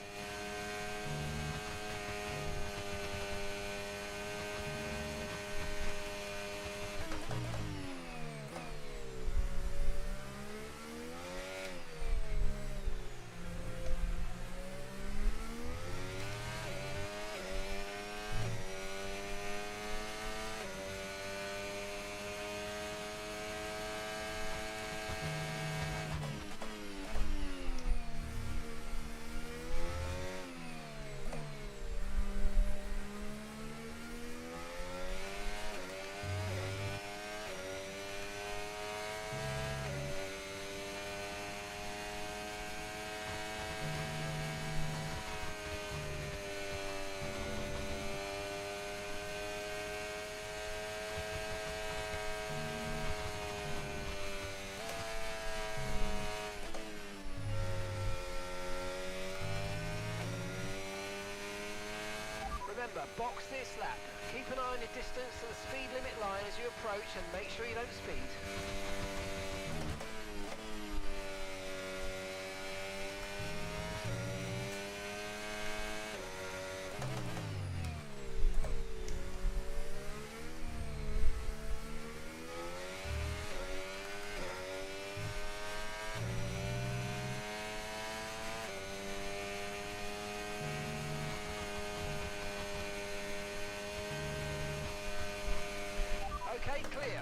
Remember, box this lap. Keep an eye on your distance to the speed limit line as you approach and make sure you don't speed. Okay, clear.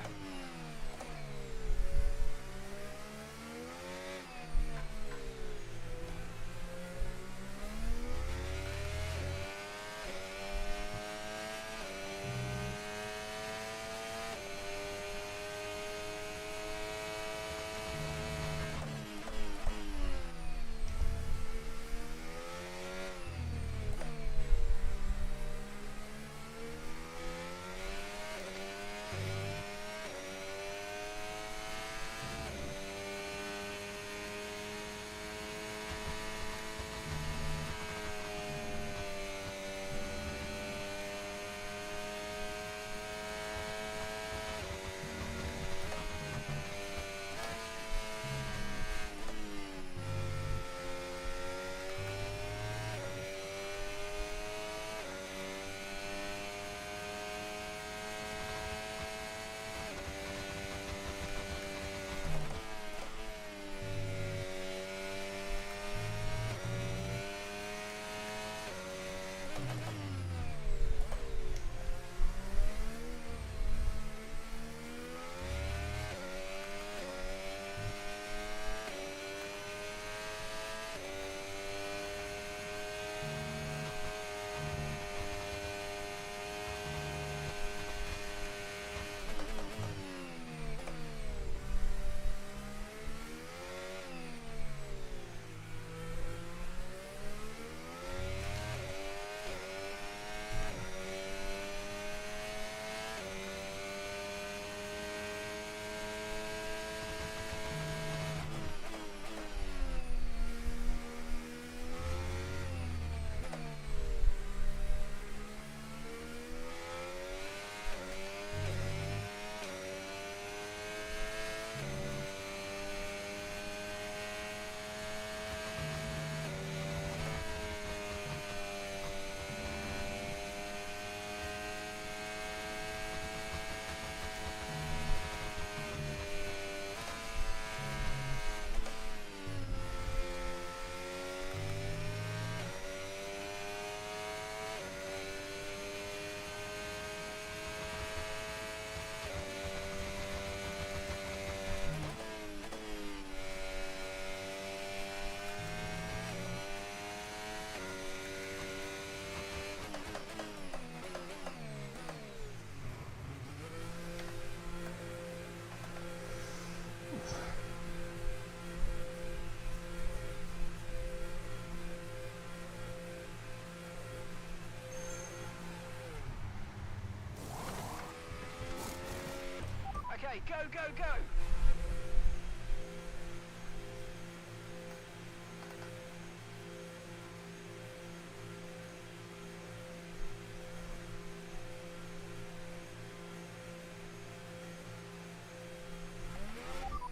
Okay, go, go, go.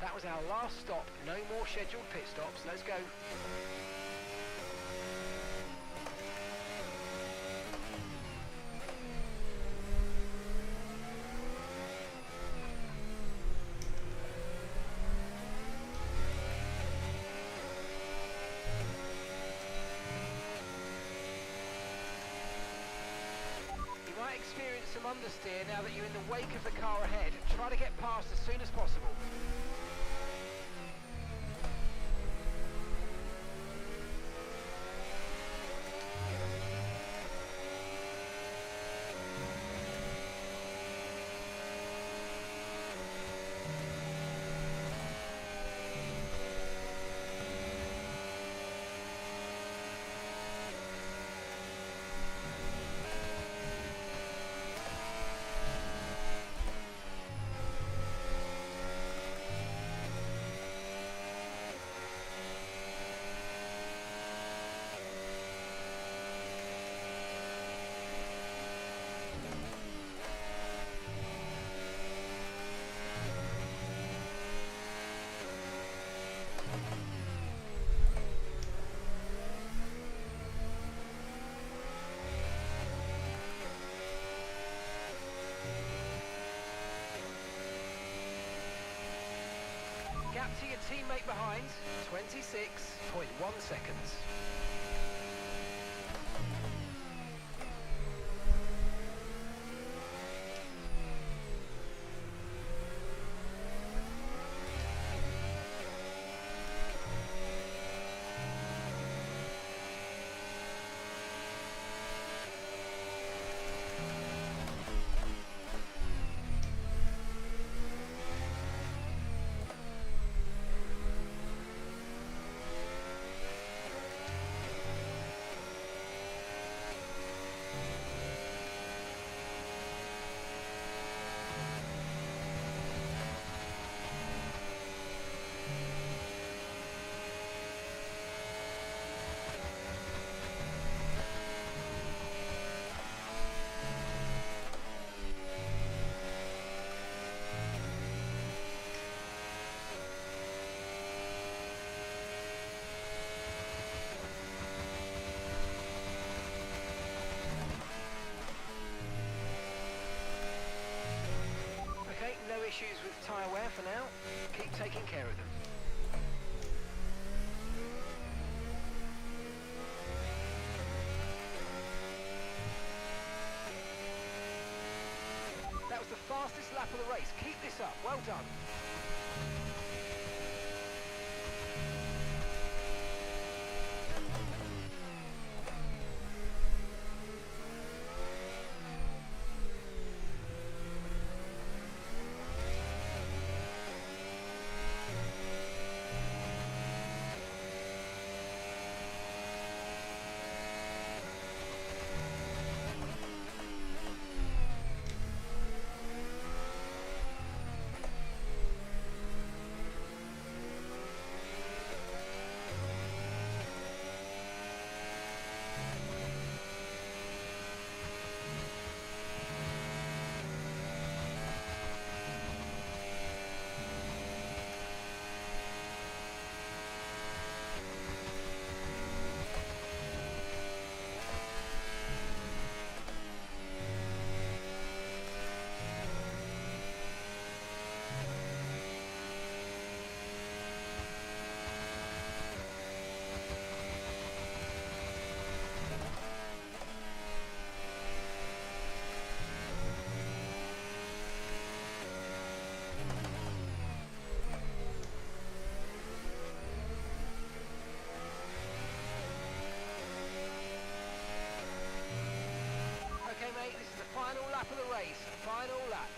That was our last stop. No more scheduled pit stops. Let's go. You might experience some understeer now that you're in the wake of the car ahead. Try to get past as soon as possible. Gap to your teammate behind, 26.1 seconds. No issues with tyre wear for now. Keep taking care of them. That was the fastest lap of the race. Keep this up. Well done. This is the final lap of the race. Final lap.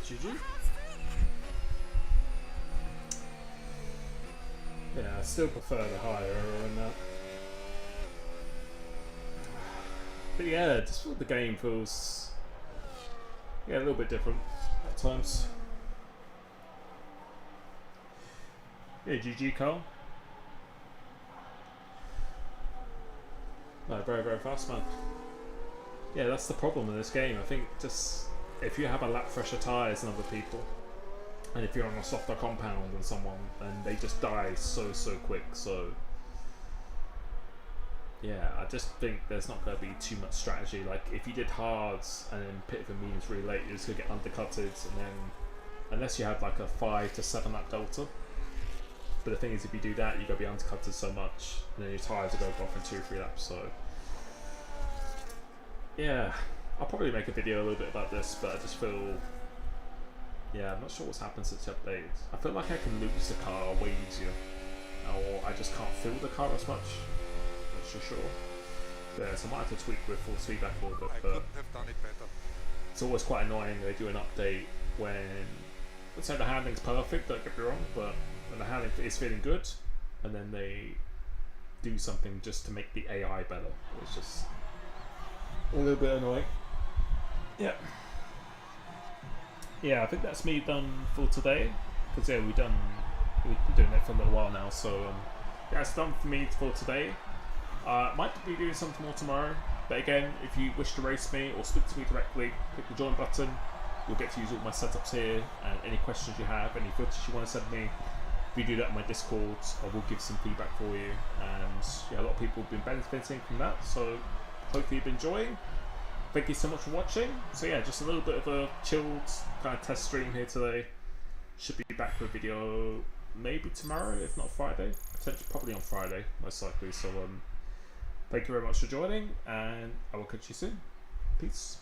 GG. Yeah, I still prefer the higher and that. But yeah, just the game feels a little bit different at times. Yeah, GG Carl. No, very, very fast, man. Yeah, that's the problem in this game. I think just if you have a lap fresher tyres than other people, and if you're on a softer compound than someone, and they just die so quick. So yeah, I just think there's not going to be too much strategy. Like if you did hards and then pit for mediums really late, you're just going to get undercutted, and then unless you have like a 5 to 7 lap delta. But the thing is, if you do that, you're going to be undercutted so much, and then your tyres are going to go off in 2 or 3 laps. So yeah, I'll probably make a video a little bit about this, but I just feel, yeah, I'm not sure what's happened since the update. I feel like I can lose the car way easier, or I just can't feel the car as much. Not so sure. Yeah, so I might have to tweak with full feedback a little bit, I but couldn't have done it better. it's always quite annoying they do an update when, let's say the handling's perfect, don't get me wrong, but when the handling is feeling good, and then they do something just to make the AI better. It's just a little bit annoying. Yeah. Yeah, I think that's me done for today. Because yeah, we've been doing it for a little while now. So yeah, it's done for me for today. Might be doing something more tomorrow. But again, if you wish to race me or speak to me directly, click the join button. You'll get to use all my setups here. And any questions you have, any footage you want to send me, if you do that on my Discord, I will give some feedback for you. And yeah, a lot of people have been benefiting from that. So hopefully you've been enjoying. Thank you so much for watching. So yeah, just a little bit of a chilled kind of test stream here today. Should be back with a video maybe tomorrow, if not Friday. Potentially, probably on Friday, most likely. So thank you very much for joining, and I will catch you soon. Peace.